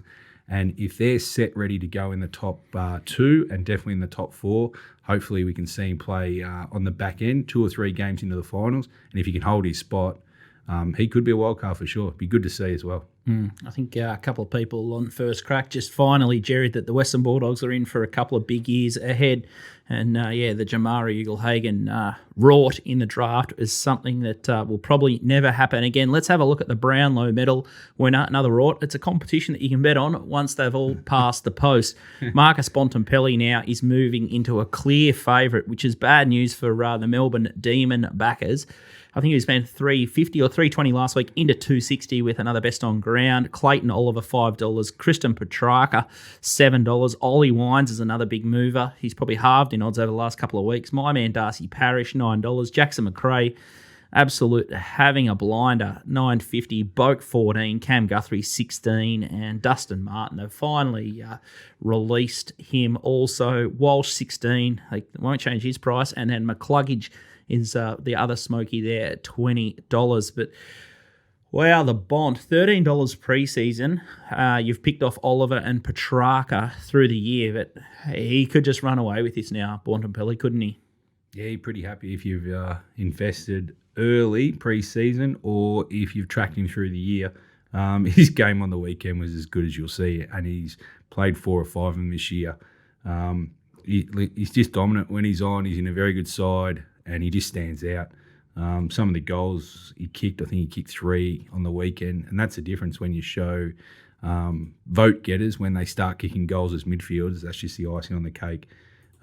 And if they're set ready to go in the top 2 and definitely in the top 4, hopefully we can see him play on the back end 2 or 3 games into the finals. And if he can hold his spot, he could be a wild card for sure. Be good to see as well. I think a couple of people on first crack just finally, Jerry, that the Western Bulldogs are in for a couple of big years ahead. And, the Jamari Ugle-Hagan rort in the draft is something that will probably never happen again. Let's have a look at the Brownlow medal winner, another rort. It's a competition that you can bet on once they've all passed the post. Marcus Bontempelli now is moving into a clear favourite, which is bad news for the Melbourne Demon backers. I think he spent $3.50 or $3.20 last week into $2.60 with another best on ground. Clayton Oliver, $5. Kristen Petrarca, $7. Ollie Wines is another big mover. He's probably halved in odds over the last couple of weeks. My man Darcy Parish, $9. Jackson McRae, absolute having a blinder, $9.50. Boak, $14. Cam Guthrie, $16. And Dustin Martin, they've finally released him also. Walsh, $16. They won't change his price. And then McCluggage is the other smoky there at $20. But wow, the Bont, $13 pre-season. You've picked off Oliver and Petrarca through the year, but he could just run away with this now, Bontempelli, couldn't he? Yeah, you're pretty happy if you've invested early pre-season or if you've tracked him through the year. His game on the weekend was as good as you'll see, and he's played 4 or 5 of them this year. He's just dominant when he's on. He's in a very good side, and he just stands out. Some of the goals he kicked, I think he kicked 3 on the weekend, and that's the difference when you show vote getters when they start kicking goals as midfielders. That's just the icing on the cake.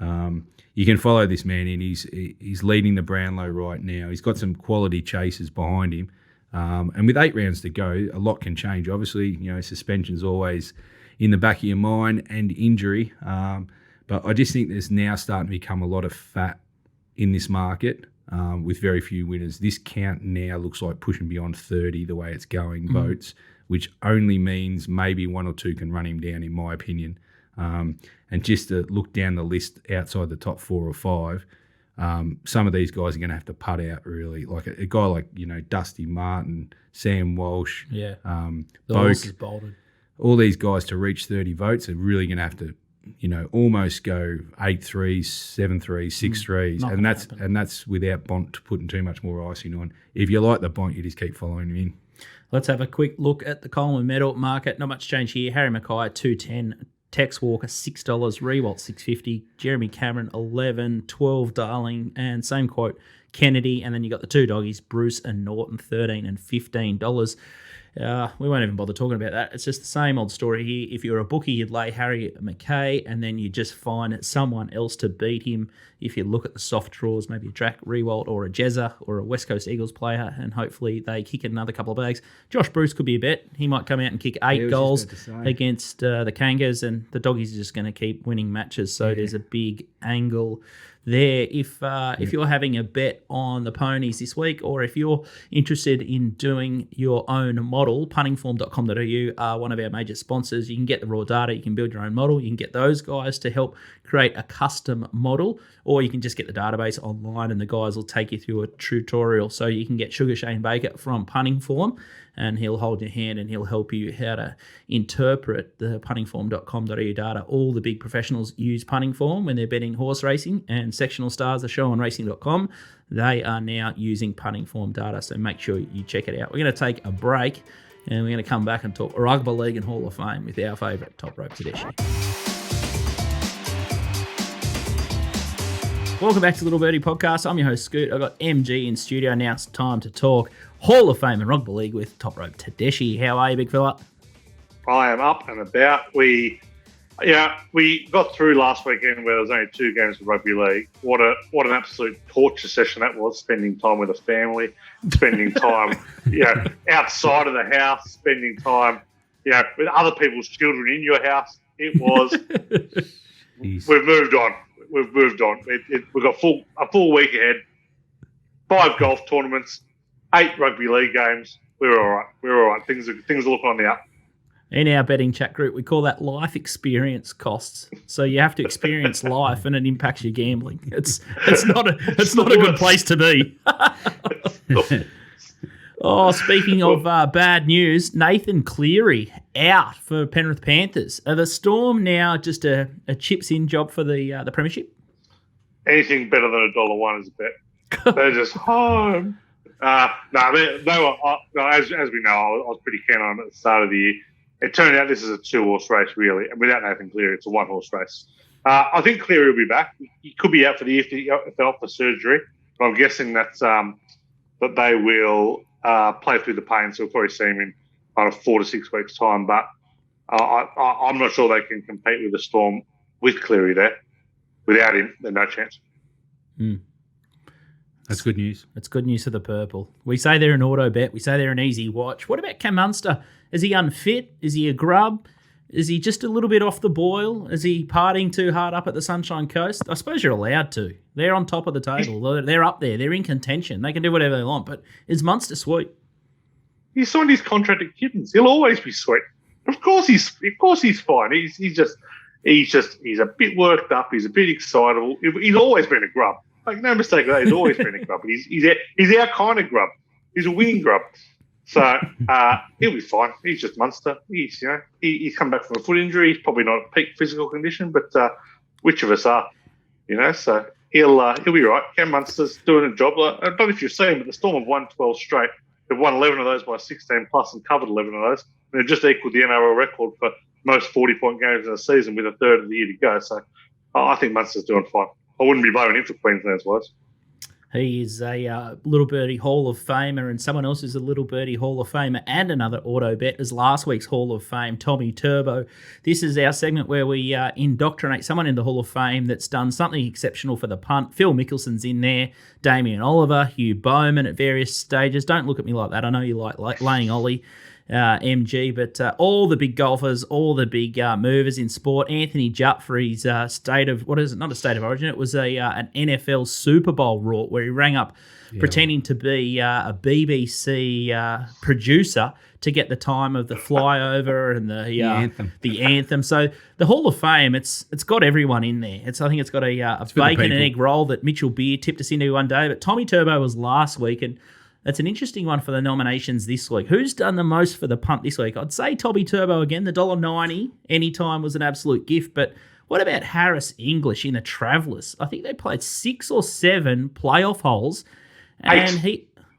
You can follow this man in. He's leading the Brownlow right now. He's got some quality chasers behind him, and with 8 rounds to go, a lot can change. Obviously, suspension's always in the back of your mind and injury, but I just think there's now starting to become a lot of fat in this market with very few winners. This count now looks like pushing beyond 30 the way it's going, votes, which only means maybe 1 or 2 can run him down, in my opinion. And just to look down the list outside the top 4 or 5, some of these guys are going to have to putt out, really. Like a guy like, Dusty Martin, Sam Walsh, Boak, all these guys to reach 30 votes are really going to have to almost go 8 threes, 7 threes, 6 threes, and that's without Bont putting too much more icing on. If you like the Bont, you just keep following him in. Let's have a quick look at the Coleman medal market. Not much change here. Harry Mackay, $2.10. Tex Walker, $6. Rewalt, $6.50. Jeremy Cameron, $11. $12 Darling, and same quote, Kennedy. And then you got the 2 doggies, Bruce and Norton, $13 and $15. We won't even bother talking about that. It's just the same old story here. If you're a bookie, you'd lay Harry Mackay, and then you just find someone else to beat him. If you look at the soft draws, maybe a Jack Rewalt or a Jezza or a West Coast Eagles player, and hopefully they kick in another couple of bags. Josh Bruce could be a bet. He might come out and kick 8 goals against the Kangas, and the doggies are just going to keep winning matches. So there's a big angle there. If you're having a bet on the ponies this week, or if you're interested in doing your own model, puntingform.com.au are one of our major sponsors. You can get the raw data, you can build your own model, you can get those guys to help create a custom model, or you can just get the database online and the guys will take you through a tutorial. So you can get Sugar Shane Baker from Punting Form, and he'll hold your hand and he'll help you how to interpret the puntingform.com.au data. All the big professionals use Punting Form when they're betting horse racing, and Sectional Stars, the show on racing.com, they are now using Punting Form data, so make sure you check it out. We're going to take a break, and we're going to come back and talk Rugby League and Hall of Fame with our favourite Top Rope Tedeschi. Welcome back to Little Birdie Podcast. I'm your host, Scoot. I've got MG in studio. Now it's time to talk Hall of Fame and Rugby League with Top Rope Tedeschi. How are you, big fella? I am up and about. We got through last weekend where there was only 2 games of rugby league. What an absolute torture session that was, spending time with a family, spending time outside of the house, spending time with other people's children in your house. It was we've moved on. We've got a full week ahead. 5 golf tournaments, 8 rugby league games. We're all right. Things are looking on the up. In our betting chat group, we call that life experience costs. So you have to experience life, and it impacts your gambling. It's not a good place to be. Oh, speaking of bad news, Nathan Cleary out for Penrith Panthers. Are the Storm now just a chips-in job for the premiership? Anything better than $1 is a bet. They're just home. No, they were, as we know, I was pretty keen on them at the start of the year. It turned out this is a 2-horse race, really, and without Nathan Cleary, it's a 1-horse race. I think Cleary will be back. He could be out for the year if they're off for surgery, but I'm guessing that they will play through the pain, so we'll probably see him in kind of 4 to 6 weeks' time. But I'm not sure they can compete with the Storm with Cleary there. Without him, there's no chance. That's good news. It's good news for the purple. We say they're an auto bet. We say they're an easy watch. What about Cam Munster? Is he unfit? Is he a grub? Is he just a little bit off the boil? Is he partying too hard up at the Sunshine Coast? I suppose you're allowed to. They're on top of the table. They're up there. They're in contention. They can do whatever they want. But is Munster sweet? He signed his contract at Kittens. He'll always be sweet. Of course he's fine. He's a bit worked up. He's a bit excitable. He's always been a grub. Like, no mistake about that. He's always been a grub. He's our kind of grub. He's a winning grub. So he'll be fine. He's just Munster. He's come back from a foot injury. He's probably not at peak physical condition, but which of us are? So he'll be right. Cam Munster's doing a job. I don't know if you've seen, but the Storm have won 12 straight. They've won 11 of those by 16 plus and covered 11 of those. And they've just equalled the NRL record for most 40-point games in a season with a third of the year to go. So I think Munster's doing fine. I wouldn't be blaming him for Queensland's wise. He is a Little Birdie Hall of Famer, and someone else is a Little Birdie Hall of Famer and another auto bet is last week's Hall of Fame, Tommy Turbo. This is our segment where we indoctrinate someone in the Hall of Fame that's done something exceptional for the punt. Phil Mickelson's in there, Damien Oliver, Hugh Bowman at various stages. Don't look at me like that. I know you like laying Ollie. MG, but all the big golfers, all the big movers in sport. Anthony Jutt for his not a state of origin, it was an NFL Super Bowl rort where he rang up pretending to be a BBC producer to get the time of the flyover and the anthem. So the Hall of Fame, it's got everyone in there. I think it's got a bacon and egg roll that Mitchell Beer tipped us into one day, but Tommy Turbo was last week, and that's an interesting one for the nominations this week. Who's done the most for the punt this week? I'd say Tommy Turbo again. The $1.90 anytime was an absolute gift. But what about Harris English in the Travellers? I think they played 6 or 7 playoff holes. And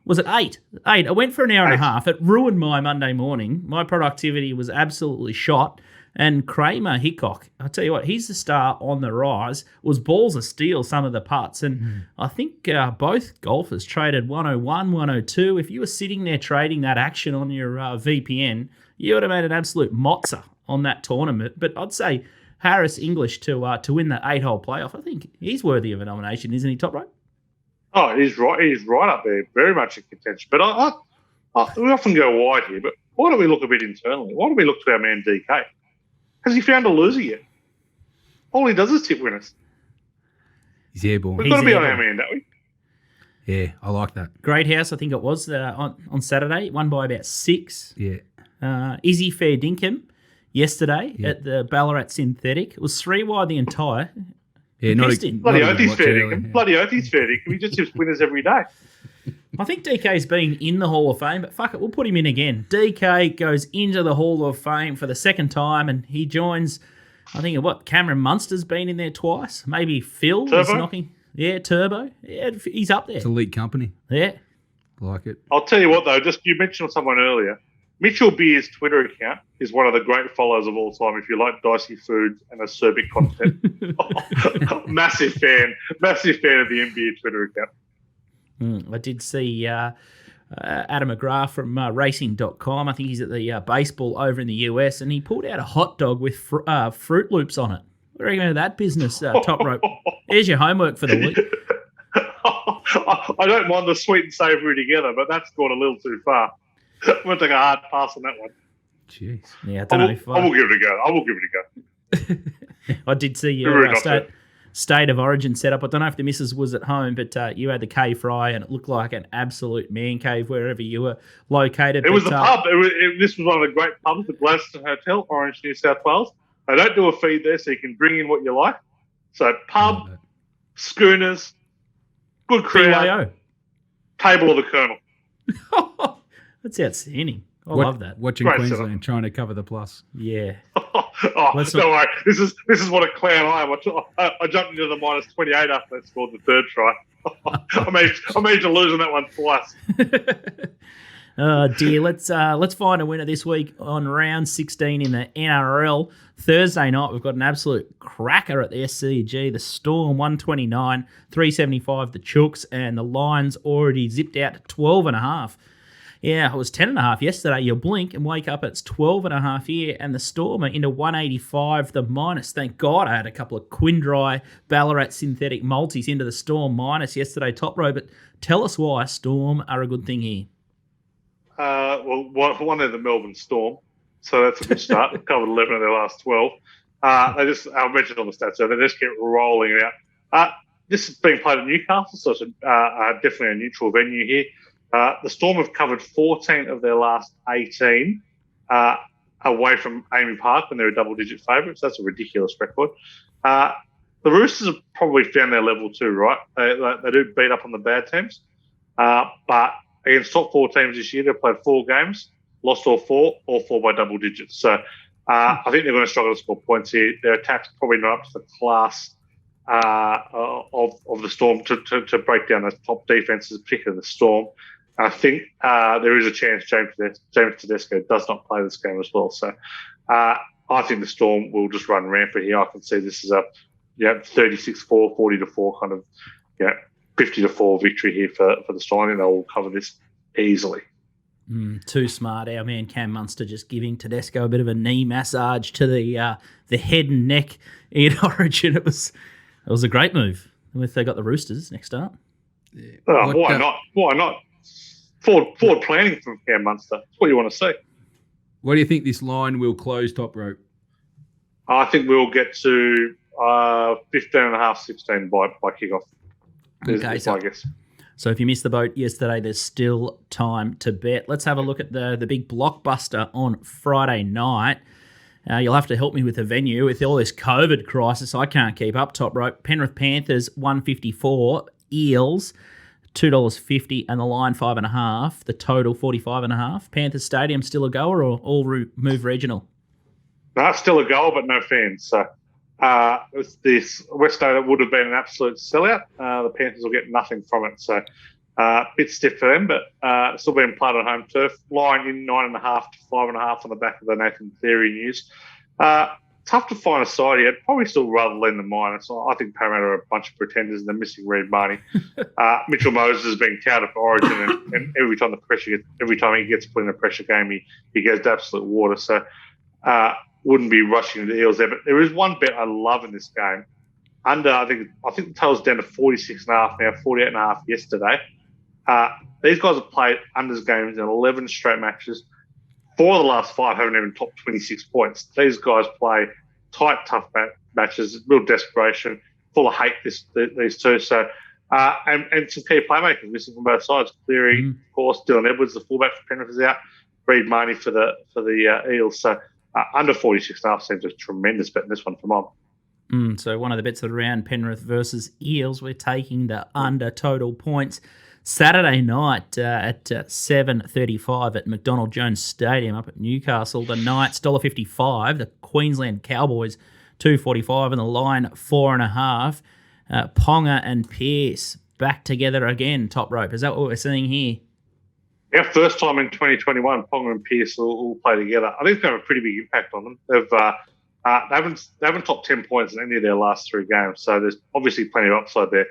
was it 8? 8. I went for an hour and a half. It ruined my Monday morning. My productivity was absolutely shot. And Kramer Hickok, I tell you what, he's the star on the rise. Was balls of steel, some of the putts. And I think both golfers traded 101, 102. If you were sitting there trading that action on your VPN, you would have made an absolute mozza on that tournament. But I'd say Harris English to win that 8-hole playoff. I think he's worthy of a nomination, isn't he, Top Rope? Oh, he's right. He's right up there, very much in contention. But we often go wide here, but why don't we look a bit internally? Why don't we look to our man DK? Has he found a loser yet? All he does is tip winners. He's airborne. We've got to be on our man, don't we? Yeah, I like that. Great House, I think it was, on Saturday. It won by about 6. Yeah. Izzy Fair Dinkum yesterday at the Ballarat Synthetic. It was 3 wide the entire. Yeah, Bloody oath he's fair dinkum. Bloody oath he's fair dinkum. He just tips winners every day. I think DK's been in the Hall of Fame, but fuck it, we'll put him in again. DK goes into the Hall of Fame for the second time, and he joins, I think, Cameron Munster's been in there twice. Maybe Phil is knocking. Yeah, Turbo. Yeah, he's up there. It's elite company. Yeah. Like it. I'll tell you what, though, just you mentioned someone earlier. Mitchell Beer's Twitter account is one of the great followers of all time if you like dicey foods and acerbic content. Massive fan of the NBA Twitter account. I did see Adam McGrath from racing.com. I think he's at the baseball over in the US, and he pulled out a hot dog with Fruit Loops on it. What do you reckon of that business, Top Rope? Here's your homework for the week. I don't mind the sweet and savoury together, but that's gone a little too far. We'll take a hard pass on that one. Jeez. Yeah, I don't know if I will give it a go. I did see your state of origin setup. I don't know if the missus was at home, but you had the K-Fry, and it looked like an absolute man cave wherever you were located. It was a pub. This was one of the great pubs, the Gladstone Hotel, Orange, New South Wales. They don't do a feed there, so you can bring in what you like. So pub, schooners, good crowd, table of the Colonel. That's outstanding. I love that. Watching Great Queensland setup. trying to cover the plus. Yeah. Don't worry. This is what a clown I am. I jumped into the -28 after they scored the third try. I managed to lose on that one twice. Oh dear, let's find a winner this week on round 16 in the NRL. Thursday night, we've got an absolute cracker at the SCG. The Storm 129, 375 the Chooks, and the Lions already zipped out to 12.5. Yeah, it was 10.5 yesterday. You blink and wake up, it's 12.5 here, and the Storm are into 185 the minus. Thank God I had a couple of Quindry Ballarat synthetic multis into the Storm minus yesterday, top row. But tell us why Storm are a good thing here. Well, one of the Melbourne Storm, so that's a good start. They've covered 11 of their last 12. I mentioned on the stats, so they just keep rolling out. This is being played at Newcastle, so it's definitely a neutral venue here. The Storm have covered 14 of their last 18 away from Amy Park when they're a double-digit favourites. That's a ridiculous record. The Roosters have probably found their level too, right? They do beat up on the bad teams, but against top 4 teams this year, they've played 4 games, lost all 4 by double digits. So I think they're going to struggle to score points here. Their attack's probably not up to the class of the Storm to break down those top defences, particularly the Storm. And I think there is a chance James Tedeschi does not play this game as well. So I think the Storm will just run rampant here. I can see this is a 36-4, 40-4 kind of 50-4 victory here for the Storm. I think they'll cover this easily. Too smart. Our man Cam Munster just giving Tedeschi a bit of a knee massage to the head and neck in Origin. It was a great move. If they got the Roosters next up. Yeah. Why not? Why not? Forward planning from Cam Munster. That's what you want to see. What do you think this line will close, top rope? I think we'll get to 15.5, 16 by kickoff. Okay, so if you missed the boat yesterday, there's still time to bet. Let's have a look at the big blockbuster on Friday night. You'll have to help me with the venue. With all this COVID crisis, I can't keep up, top rope. Penrith Panthers, 154. Eels, $2.50, and the line 5.5. The total 45.5. Panthers Stadium still a goer or all move regional? No, it's still a goal, but no fans. So this Westgate would have been an absolute sellout. The Panthers will get nothing from it. So a bit stiff for them, but still being played on home turf. Line in 9.5 to 5.5 on the back of the Nathan Cleary news. Tough to find a side here. I'd probably still rather lean the minus. I think Parramatta are a bunch of pretenders and they're missing Reid Marnie. Mitchell Moses has been touted for Origin, and every time he gets put in a pressure game, he goes to absolute water. So wouldn't be rushing the Eels there. But there is one bet I love in this game. Under, I think the total's down to 46.5 now, 48.5 yesterday. These guys have played unders games in 11 straight matches. 4 of the last 5 haven't even topped 26 points. These guys play tight, tough matches, real desperation, full of hate, these two. So, and some key playmakers missing from both sides. Cleary, of course, Dylan Edwards, the fullback for Penrith, is out. Reid Marnie for the Eels. So, under 46.5 seems a tremendous bet in this one for Mom. So one of the bets of the round, Penrith versus Eels, we're taking the under total points. Saturday night at 7:35 at McDonald Jones Stadium up at Newcastle. The Knights $1.55. The Queensland Cowboys $2.45, and the line 4.5. Ponga and Pearce back together again. Top rope. Is that what we're seeing here? Yeah, first time in 2021, Ponga and Pearce will play together. I think it's going to have a pretty big impact on them. They haven't topped 10 points in any of their last 3 games, so there's obviously plenty of upside there.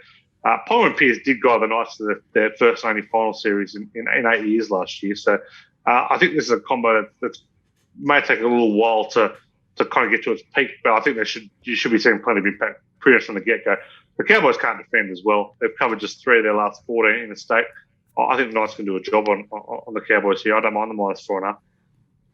Ponga and Pearce did guide the Knights to their first only final series in 8 years last year. So I think this is a combo that may take a little while to kind of get to its peak, but I think you should be seeing plenty of impact pretty much from the get-go. The Cowboys can't defend as well. They've covered just 3 of their last 14 in the state. I think the Knights can do a job on the Cowboys here. I don't mind the minus 4.5.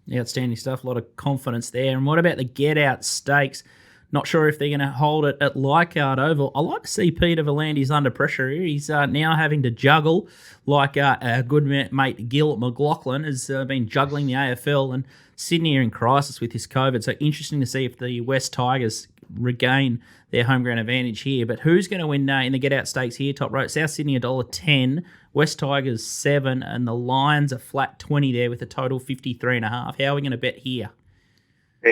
Yeah, outstanding stuff. A lot of confidence there. And what about the get-out stakes? Not sure if they're going to hold it at Leichhardt Oval. I like to see Peter V'landys under pressure here. He's now having to juggle like our good mate Gil McLaughlin has been juggling the AFL, and Sydney are in crisis with his COVID. So interesting to see if the West Tigers regain their home ground advantage here. But who's going to win in the get-out stakes here? Top row, South Sydney $1.10, West Tigers 7, and the Lions a flat 20 there with a total 53.5. How are we going to bet here?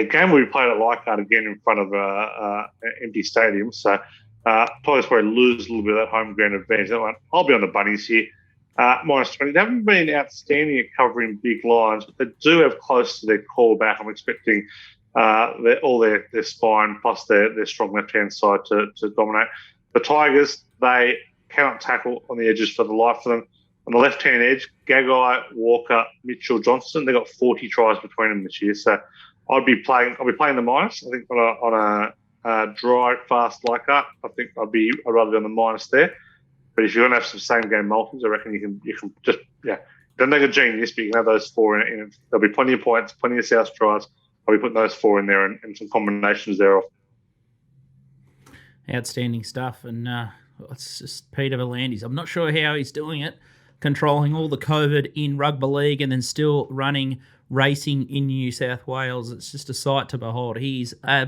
game will be played at Leichhardt again in front of an empty stadium. So probably where lose a little bit of that home ground advantage. That one, I'll be on the bunnies here. -20. They haven't been outstanding at covering big lines, but they do have close to their core back. I'm expecting all their spine plus their strong left-hand side to dominate. The Tigers, they cannot tackle on the edges for the life of them. On the left-hand edge, Gagai, Walker, Mitchell, Johnston, they got 40 tries between them this year. So I'll be playing the minus. I think on a dry, fast like that, I think I'd rather be on the minus there. But if you want to have some same game multis, I reckon you can just don't make a genius, but you can have those four in it. There'll be plenty of points, plenty of South tries. I'll be putting those four in there and some combinations thereof. Outstanding stuff. And it's just Peter V'landys. I'm not sure how he's doing it, controlling all the COVID in rugby league and then still running racing in New South Wales. It's just a sight to behold. He's a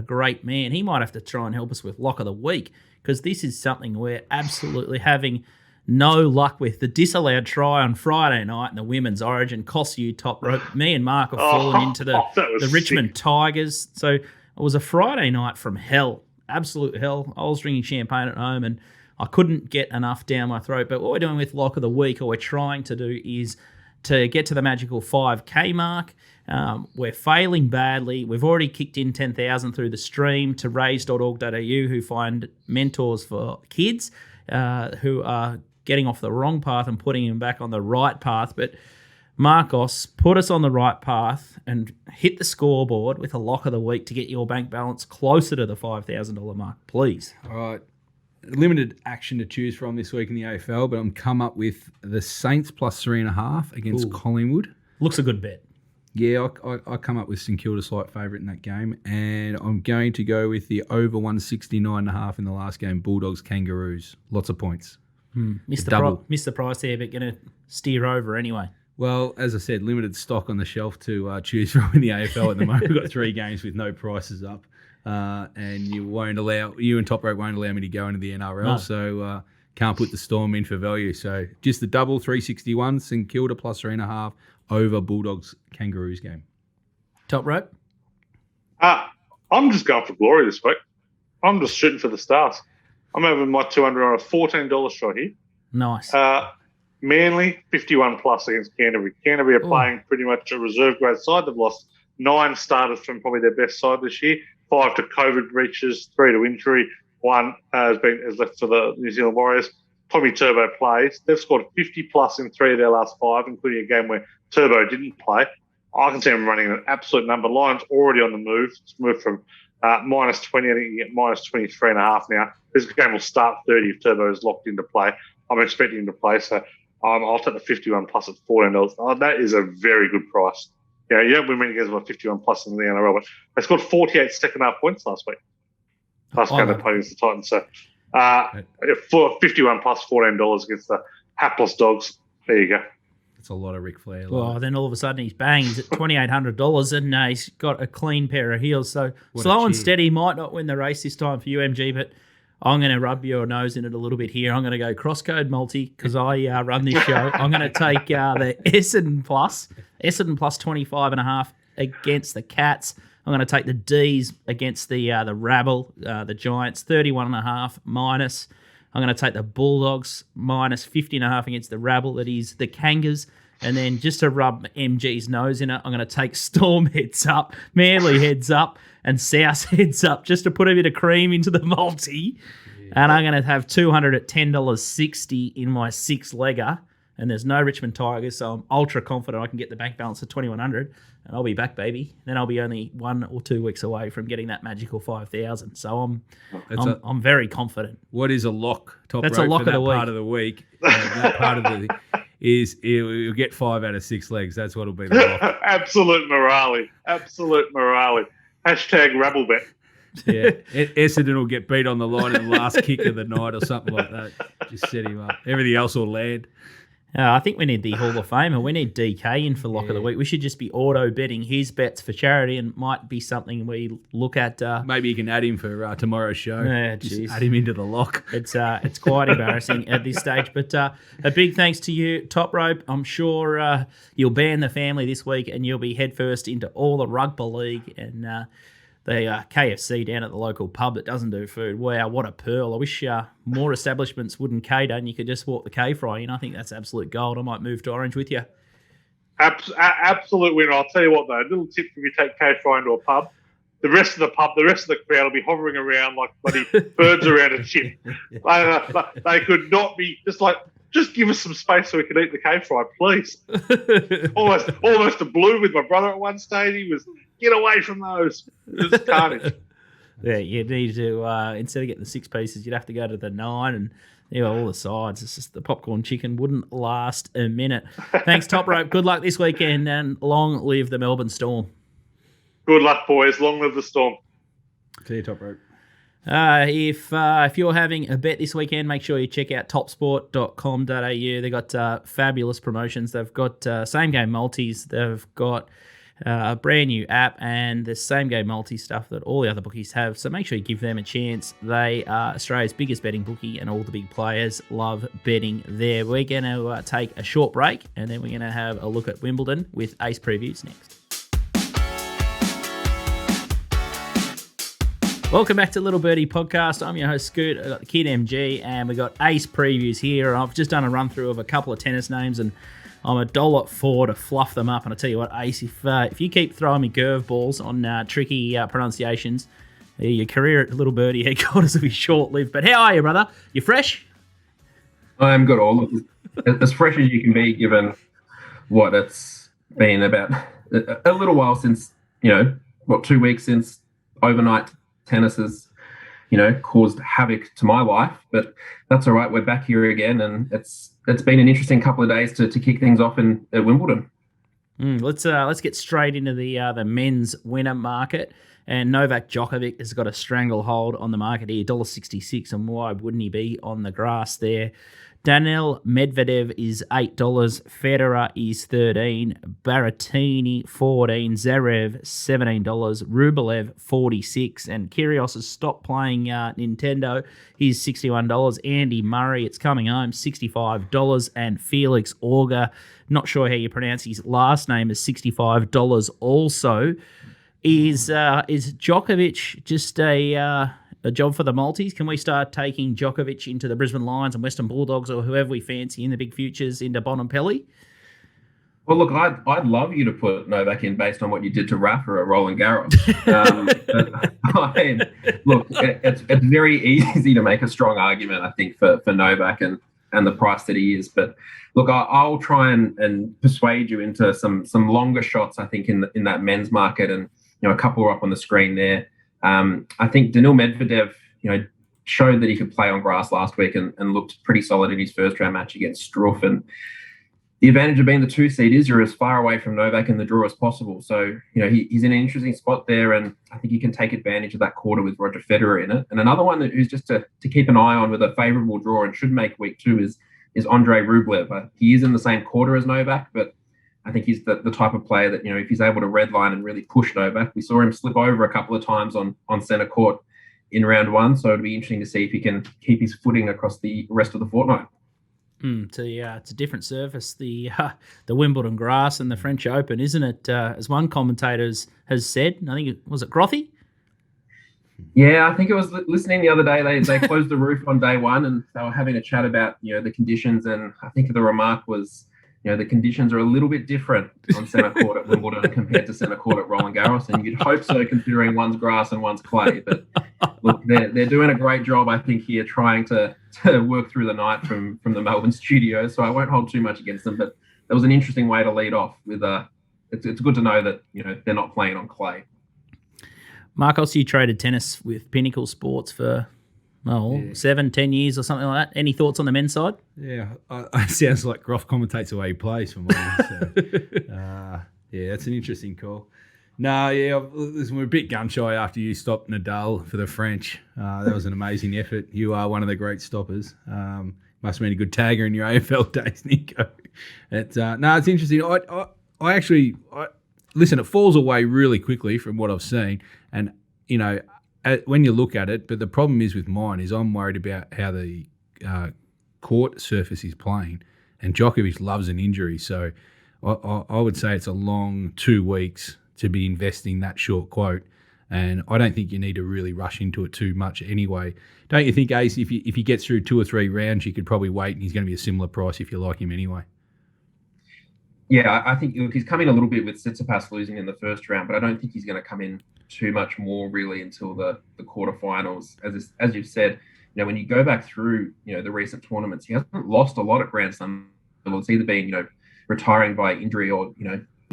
great man. He might have to try and help us with Lock of the Week, because this is something we're absolutely having no luck with. The disallowed try on Friday night in the Women's Origin cost you top rope. Me and Mark have fallen into the Richmond Tigers. So it was a Friday night from hell, absolute hell. I was drinking champagne at home and I couldn't get enough down my throat. But what we're doing with Lock of the Week, or we're trying to do, is to get to the magical 5K mark. We're failing badly. We've already kicked in 10,000 through the stream to raise.org.au, who find mentors for kids who are getting off the wrong path and putting them back on the right path. But Marcos, put us on the right path and hit the scoreboard with a Lock of the Week to get your bank balance closer to the $5,000 mark, please. All right. Limited action to choose from this week in the AFL, but I'm come up with the Saints plus 3.5 against Collingwood. Looks a good bet. Yeah, I come up with St Kilda slight favourite in that game, and I'm going to go with the over 169.5 in the last game, Bulldogs Kangaroos. Lots of points. Missed the price there, but going to steer over anyway. Well, as I said, limited stock on the shelf to choose from in the AFL at the moment. We've got 3 games with no prices up. And you and Top Rope won't allow me to go into the NRL, so can't put the Storm in for value. So just the double 361, St Kilda plus 3.5 over Bulldogs Kangaroos game. Top Rope? I'm just going for glory this week. I'm just shooting for the stars. I'm having my 200 on a $14 shot here. Nice. Manly 51 plus against Canterbury. Canterbury are playing pretty much a reserve grade side. They've lost 9 starters from probably their best side this year. 5 to COVID breaches, 3 to injury. 1 has left for the New Zealand Warriors. Tommy Turbo plays. They've scored 50 plus in 3 of their last 5, including a game where Turbo didn't play. I can see them running an absolute number. Lions already on the move. It's moved from -20. I think you get -23.5 now. This game will start 30 if Turbo is locked into play. I'm expecting him to play, so I'll take the 51 plus at $14. Oh, that is a very good price. You don't win many games by 51 plus in the NRL, but they scored 48 second half points last week. Last game they played against the Titans. So for 51 plus $14 against the hapless Dogs. There you go. That's a lot of Ric Flair. Well, then all of a sudden he's bang. He's at $2,800 and he's got a clean pair of heels. So slow and steady might not win the race this time for UMG, but I'm going to rub your nose in it a little bit here. I'm going to go crosscode multi because I run this show. I'm going to take the Essendon plus 25.5 against the Cats. I'm going to take the D's against the Rabble, the Giants, 31.5 minus. I'm going to take the Bulldogs minus 50.5 against the Rabble, that is the Kangas. And then just to rub MG's nose in it, I'm going to take Storm heads up, Manly heads up, and South heads up just to put a bit of cream into the multi. Yeah. And I'm going to have 200 at $10.60 in my 6-legger. And there's no Richmond Tigers, so I'm ultra confident I can get the bank balance at 2,100, and I'll be back, baby. Then I'll be only 1 or 2 weeks away from getting that magical 5,000. So I'm very confident. What is a lock? That's a lock of the week. Part of the week. That part of the is you'll get 5 out of 6 legs. That's what'll be the lock. Absolute morale. Hashtag Rabble bet. Yeah, Essendon will get beat on the line in the last kick of the night or something like that. Just set him up. Everything else will land. I think we need the Hall of Famer. We need DK in for Lock of the Week. We should just be auto-betting his bets for charity, and might be something we look at. Maybe you can add him for tomorrow's show. Yeah, just add him into the lock. It's quite embarrassing at this stage. But a big thanks to you, Top Rope. I'm sure you'll ban the family this week, and you'll be headfirst into all the rugby league and the KFC down at the local pub that doesn't do food. Wow, what a pearl. I wish more establishments wouldn't cater and you could just walk the K-Fry in. I think that's absolute gold. I might move to Orange with you. Absolute winner. I'll tell you what, though, a little tip if you take K-Fry into a pub, the rest of the crowd will be hovering around like bloody birds around a chip. They could not be just give us some space so we can eat the K-Fry, please. almost a blue with my brother at one stage. He was, get away from those. It was carnage. Yeah, you need to, instead of getting the 6 pieces, you'd have to go to the 9 and all the sides. It's just the popcorn chicken wouldn't last a minute. Thanks, Top Rope. Good luck this weekend, and long live the Melbourne Storm. Good luck, boys. Long live the Storm. See you, Top Rope. If you're having a bet this weekend, make sure you check out topsport.com.au. They've got fabulous promotions. They've got same-game multis. They've got a brand new app and the same-game multi stuff that all the other bookies have. So make sure you give them a chance. They are Australia's biggest betting bookie, and all the big players love betting there. We're going to take a short break, and then we're going to have a look at Wimbledon with Ace Previews next. Welcome back to Little Birdie Podcast. I'm your host, Scoot. I've got the Kid MG, and we've got Ace Previews here. I've just done a run-through of a couple of tennis names, and I'm $1.04 to fluff them up. And I tell you what, Ace, if you keep throwing me curveballs on tricky pronunciations, your career at Little Birdie headquarters will be short-lived. But how are you, brother? You fresh? I'm good. All as fresh as you can be, given what it's been about a little while since, 2 weeks since overnight tennis has, caused havoc to my life, but that's all right. We're back here again, and it's been an interesting couple of days to kick things off at Wimbledon. Let's get straight into the men's winner market. And Novak Djokovic has got a stranglehold on the market here, $1.66, and why wouldn't he be on the grass there? Daniil Medvedev is $8, Federer is $13, Berrettini $14, Zverev $17, Rublev $46, and Kyrgios has stopped playing Nintendo. He's $61. Andy Murray, it's coming home, $65, and Felix Auger, not sure how you pronounce his last name, is $65 also. Is Djokovic just a job for the multis? Can we start taking Djokovic into the Brisbane Lions and Western Bulldogs, or whoever we fancy in the big futures, into Bont and Pelly? Well, look, I'd love you to put Novak in based on what you did to Rafa at Roland Garros. Look, it's very easy to make a strong argument, I think, for Novak and the price that he is. But look, I'll try and persuade you into some longer shots, I think, in that men's market, and a couple are up on the screen there. I think Daniil Medvedev, showed that he could play on grass last week and looked pretty solid in his first round match against Struff. And the advantage of being the 2 seed is you're as far away from Novak in the draw as possible. So, he's in an interesting spot there, and I think he can take advantage of that quarter with Roger Federer in it. And another one who's just to keep an eye on with a favourable draw and should make week 2 is Andrei Rublev. He is in the same quarter as Novak, but I think he's the type of player that, if he's able to redline and really push Novak. We saw him slip over a couple of times on centre court in round 1, so it'll be interesting to see if he can keep his footing across the rest of the fortnight. It's a different surface, the Wimbledon grass and the French Open, isn't it? As one commentator has said, I think was it Grothy? Yeah, I think it was listening the other day. They closed the roof on day 1, and they were having a chat about the conditions, and I think the remark was, the conditions are a little bit different on centre court at Wimbledon compared to centre court at Roland Garros, and you'd hope so considering one's grass and one's clay. But look, they're doing a great job, I think, here trying to work through the night from the Melbourne studio. So I won't hold too much against them, but that was an interesting way to lead off with it's good to know that they're not playing on clay. Marcos, you traded tennis with Pinnacle Sports for 7-10 years or something like that. Any thoughts on the men's side? Yeah, it sounds like Groff commentates the way he plays for mine. So, that's an interesting call. No, we're a bit gun shy after you stopped Nadal for the French. That was an amazing effort. You are one of the great stoppers. Must have been a good tagger in your AFL days, Nico. It's interesting. I actually listen. It falls away really quickly from what I've seen, and when you look at it. But the problem is with mine is I'm worried about how the court surface is playing, and Djokovic loves an injury, so I would say it's a long 2 weeks to be investing that short quote. And I don't think you need to really rush into it too much anyway. Don't you think, Ace, if he gets through 2 or 3 rounds, you could probably wait and he's going to be a similar price if you like him anyway? Yeah, I think he's come in a little bit with Tsitsipas losing in the first round, but I don't think he's going to come in too much more really until the quarterfinals. As you've said, when you go back through, the recent tournaments, he hasn't lost a lot at Grand Slam. It's either been, retiring by injury or,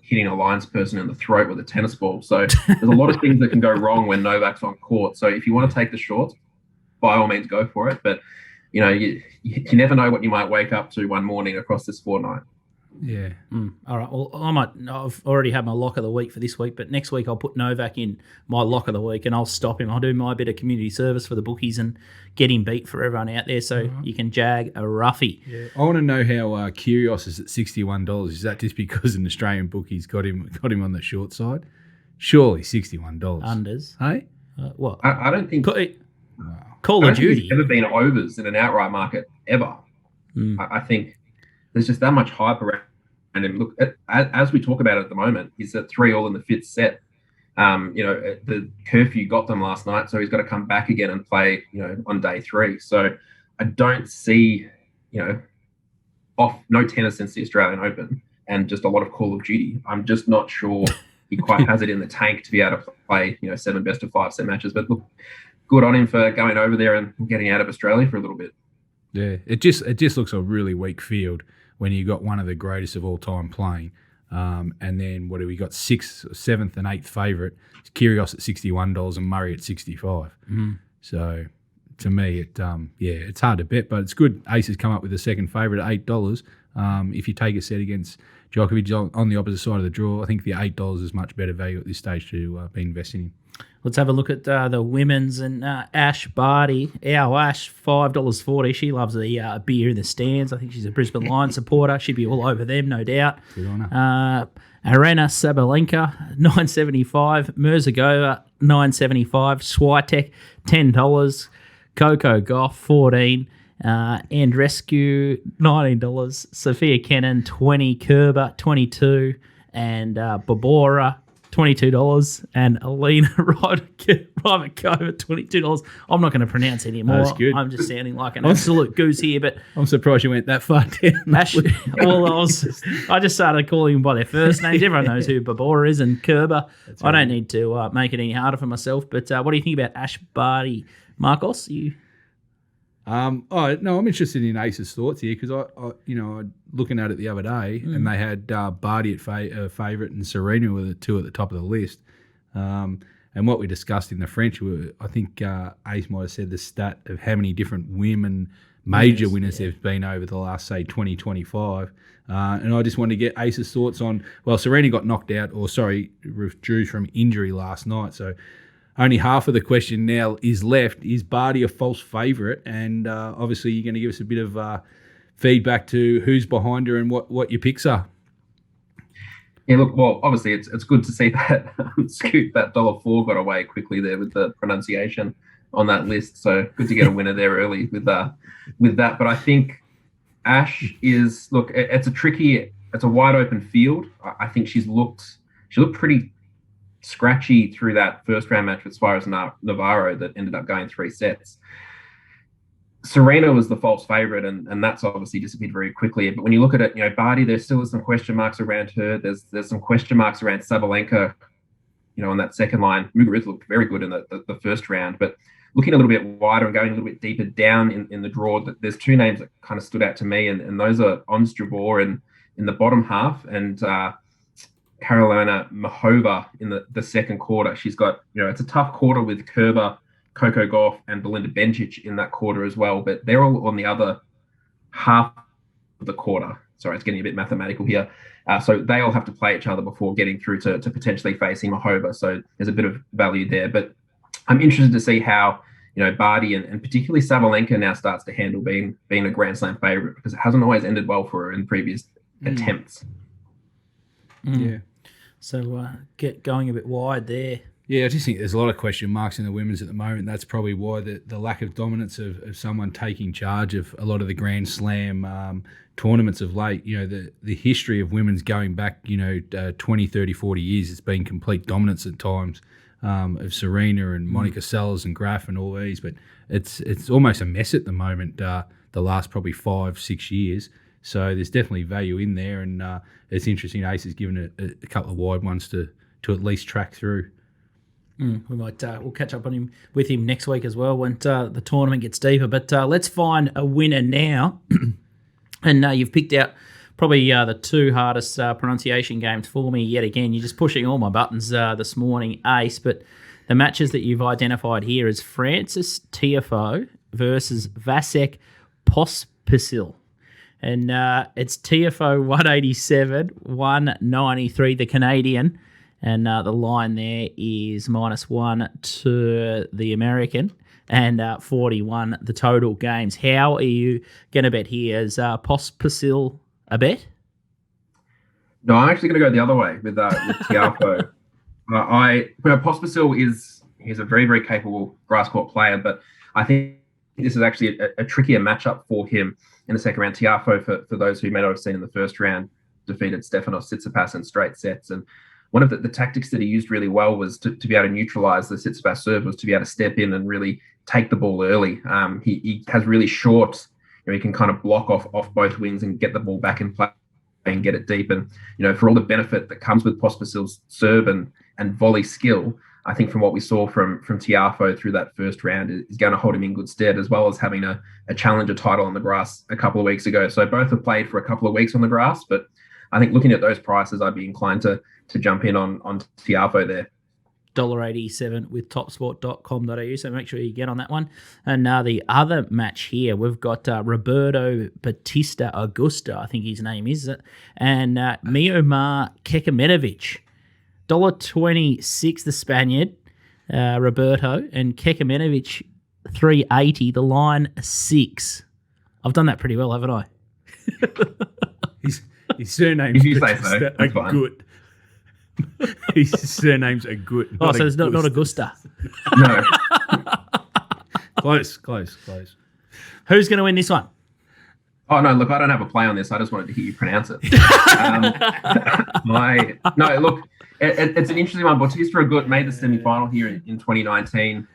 hitting a lines person in the throat with a tennis ball. So there's a lot of things that can go wrong when Novak's on court. So if you want to take the shorts, by all means go for it. But, you never know what you might wake up to one morning across this fortnight. Yeah. All right. Well, I've already had my lock of the week for this week, but next week I'll put Novak in my lock of the week and I'll stop him. I'll do my bit of community service for the bookies and get him beat for everyone out there so you can jag a roughie. Yeah. I want to know how Kyrgios is at $61. Is that just because an Australian bookie's got him on the short side? Surely $61. Unders. Hey? What? I don't think... Call of Duty. There's ever been overs in an outright market, ever. I think... There's just that much hype around him. Look, as we talk about it at the moment, he's at 3-all in the 5th set. The curfew got them last night, so he's got to come back again and play, on day 3. So I don't see, no tennis since the Australian Open and just a lot of Call of Duty. I'm just not sure he quite has it in the tank to be able to play, 7 best-of-5 set matches. But look, good on him for going over there and getting out of Australia for a little bit. Yeah, it just looks a really weak field when you got one of the greatest of all time playing. And then what do we got? 6th, 7th and 8th favourite. Kyrgios at $61 and Murray at $65. So to me, it's hard to bet, but it's good. Ace has come up with a second favourite at $8. If you take a set against Djokovic on the opposite side of the draw, I think the $8 is much better value at this stage to be investing in. Let's have a look at the women's and Ash Birdie. Our Ash, $5.40. She loves the beer in the stands. I think she's a Brisbane Lions supporter. She'd be all over them, no doubt. Good on her. Arena Sabalenka, $9.75. Merzagova, $9.75. Swiatek, $10. Coco Gauff, $14. Andrescu, $19. Sophia Kenin, $20. Kerber, $22. And Bobora, $22, and Alina Rybakova, $22. I'm not going to pronounce any more. That's good. I'm just sounding like an absolute goose here, but I'm surprised you went that far down. I just started calling them by their first names. Everyone knows who Babora is and Kerber. I don't need to make it any harder for myself. But what do you think about Ash Barty, Marcos? I'm interested in Ace's thoughts here because I looking at it the other day and they had Barty at favourite and Serena were the two at the top of the list. And what we discussed in the French, I think Ace might have said the stat of how many different women major winners there's been over the last, say, 2025. And I just wanted to get Ace's thoughts on, Serena got knocked out, withdrew from injury last night, so only half of the question now is left. Is Barty a false favourite? And obviously you're going to give us a bit of feedback to who's behind her and what your picks are. Yeah, look, obviously it's good to see that Scoot, that $4 got away quickly there with the pronunciation on that list. So good to get a winner there early with that. But I think Ash is, it's a wide open field. I think she looked pretty scratchy through that first round match with Suarez Navarro that ended up going 3 sets. Serena was the false favourite, and that's obviously disappeared very quickly. But when you look at it, Barty, there still is some question marks around her. There's some question marks around Sabalenka, on that second line. Muguruza looked very good in the first round, but looking a little bit wider and going a little bit deeper down in the draw, there's 2 names that kind of stood out to me, and those are Ons Jabeur in the bottom half and Karolina Mahova in the second quarter. She's got, it's a tough quarter with Kerber, Coco Gauff, and Belinda Bencic in that quarter as well, but they're all on the other half of the quarter. Sorry, it's getting a bit mathematical here. So they all have to play each other before getting through to potentially facing Mahova. So there's a bit of value there. But I'm interested to see how, Birdie and particularly Sabalenka now starts to handle being a Grand Slam favourite, because it hasn't always ended well for her in previous attempts. Yeah. So get going a bit wide there. Yeah, I just think there's a lot of question marks in the women's at the moment. That's probably why the lack of dominance of someone taking charge of a lot of the Grand Slam tournaments of late. The history of women's going back, 20, 30, 40 years, it's been complete dominance at times of Serena and Monica Seles and Graf and all these. But it's almost a mess at the moment, the last probably 5-6 years. So there's definitely value in there. And it's interesting Ace has given a couple of wide ones to at least track through. We might we'll catch up with him next week as well when the tournament gets deeper. But let's find a winner now. And you've picked out probably the two hardest pronunciation games for me yet again. You're just pushing all my buttons this morning, Ace. But the matches that you've identified here is Francis Tiafoe versus Vasek Pospisil. And it's Tiafoe 187, 193, the Canadian. And the line there is -1 to the American and 41 the total games. How are you going to bet here? Is Pospisil a No, I'm actually going to go the other way with Tiafoe. Pospisil he's a very, very capable grass court player, but I think this is actually a trickier matchup for him in the second round. Tiafoe, for those who may not have seen in the first round, defeated Stefanos Tsitsipas in straight sets, and one of the tactics that he used really well was to be able to neutralize the Tsitsipas serve, was to be able to step in and really take the ball early. He has really short, he can kind of block off both wings and get the ball back in play and get it deep. And, for all the benefit that comes with Pospisil's serve and volley skill, I think from what we saw from Tiafoe through that first round is going to hold him in good stead, as well as having a challenger title on the grass a couple of weeks ago. So both have played for a couple of weeks on the grass, but I think looking at those prices, I'd be inclined to jump in on Tiafoe there. $1.87 with topsport.com.au, so make sure you get on that one. And the other match here, we've got Roberto Batista Augusta, I think his name is, and Miomir Kekmanovic. $1.26 the Spaniard, Roberto, and Kekmanovic 380, the line 6. I've done that pretty well, haven't I? His surname's Batista Agut. His surname's Agut. Oh, so it's not Augusta. No. Close. Who's going to win this one? Oh, no, look, I don't have a play on this. I just wanted to hear you pronounce it. It's an interesting one. Bautista Agut made the semi-final here in 2019.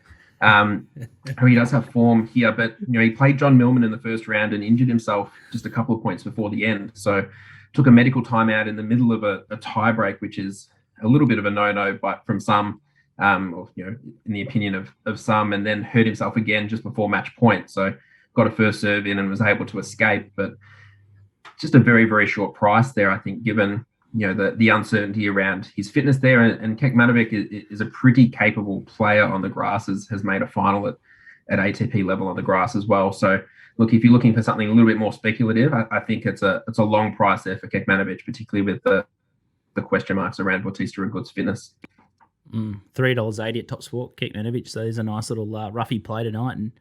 He does have form here, but he played John Millman in the first round and injured himself just a couple of points before the end. So took a medical timeout in the middle of a tie break, which is a little bit of a no-no, but from some, in the opinion of some, and then hurt himself again just before match point. So got a first serve in and was able to escape, but just a very, very short price there, I think, given the uncertainty around his fitness there. And Kekmanovic is a pretty capable player on the grass, has made a final at ATP level on the grass as well. So look, if you're looking for something a little bit more speculative, I think it's a long price there for Kekmanovic, particularly with the question marks around Bautista Agut's fitness. $3.80 at Top Sport, Kekmanovic. So there's a nice little roughy play tonight, and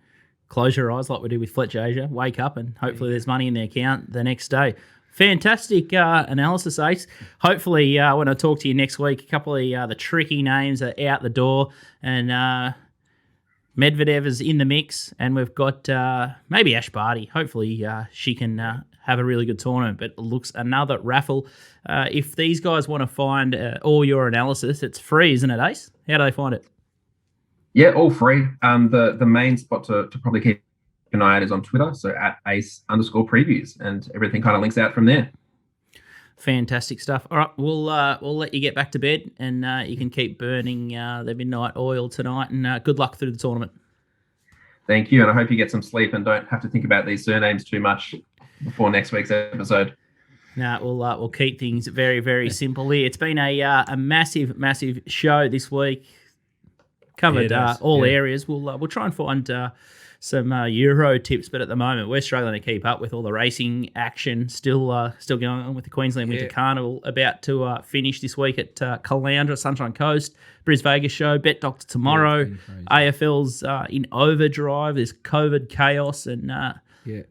close your eyes like we do with Fletcher Asia. Wake up and hopefully there's money in the account the next day. Fantastic analysis, Ace. Hopefully when I talk to you next week, a couple of the tricky names are out the door, and Medvedev is in the mix, and we've got maybe Ash Barty. Hopefully she can have a really good tournament, but it looks another raffle. If these guys want to find all your analysis, it's free, isn't it, Ace? How do they find it? Yeah, all free. The main spot to probably keep an eye out is on Twitter, so @ace_previews, and everything kind of links out from there. Fantastic stuff. All right, we'll let you get back to bed, and you can keep burning the midnight oil tonight, and good luck through the tournament. Thank you, and I hope you get some sleep and don't have to think about these surnames too much before next week's episode. No, we'll keep things very, very simple here. It's been a massive, massive show this week. covered Yeah, it does. all Yeah. areas. We'll try and find some Euro tips, but at the moment we're struggling to keep up with all the racing action still going on with the Queensland Winter Carnival about to finish this week at Caloundra, Sunshine Coast, Bris Vegas show, Bet Doctor tomorrow, it's been crazy. AFL's in overdrive, there's COVID chaos, and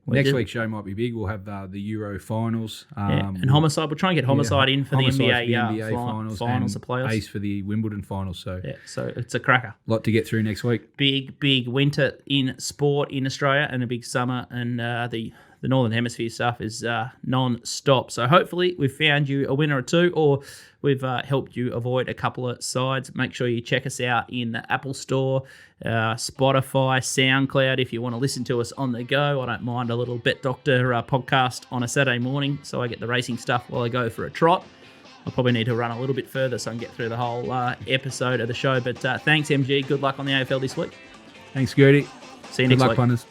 Next week's show might be big. We'll have the Euro finals. and Homicide. We'll try and get Homicide in for the Homicide NBA, finals, finals and of playoffs. Ace for the Wimbledon finals. So So it's a cracker. a lot to get through next week. Big winter in sport in Australia and a big summer, and the Northern Hemisphere stuff is non-stop. So hopefully we've found you a winner or two, or we've helped you avoid a couple of sides. Make sure you check us out in the Apple Store, Spotify, SoundCloud if you want to listen to us on the go. I don't mind a little Bet Doctor podcast on a Saturday morning, so I get the racing stuff while I go for a trot. I'll probably need to run a little bit further so I can get through the whole episode of the show. But thanks, MG. Good luck on the AFL this week. Thanks, Gertie. See you Good next luck, week. punters.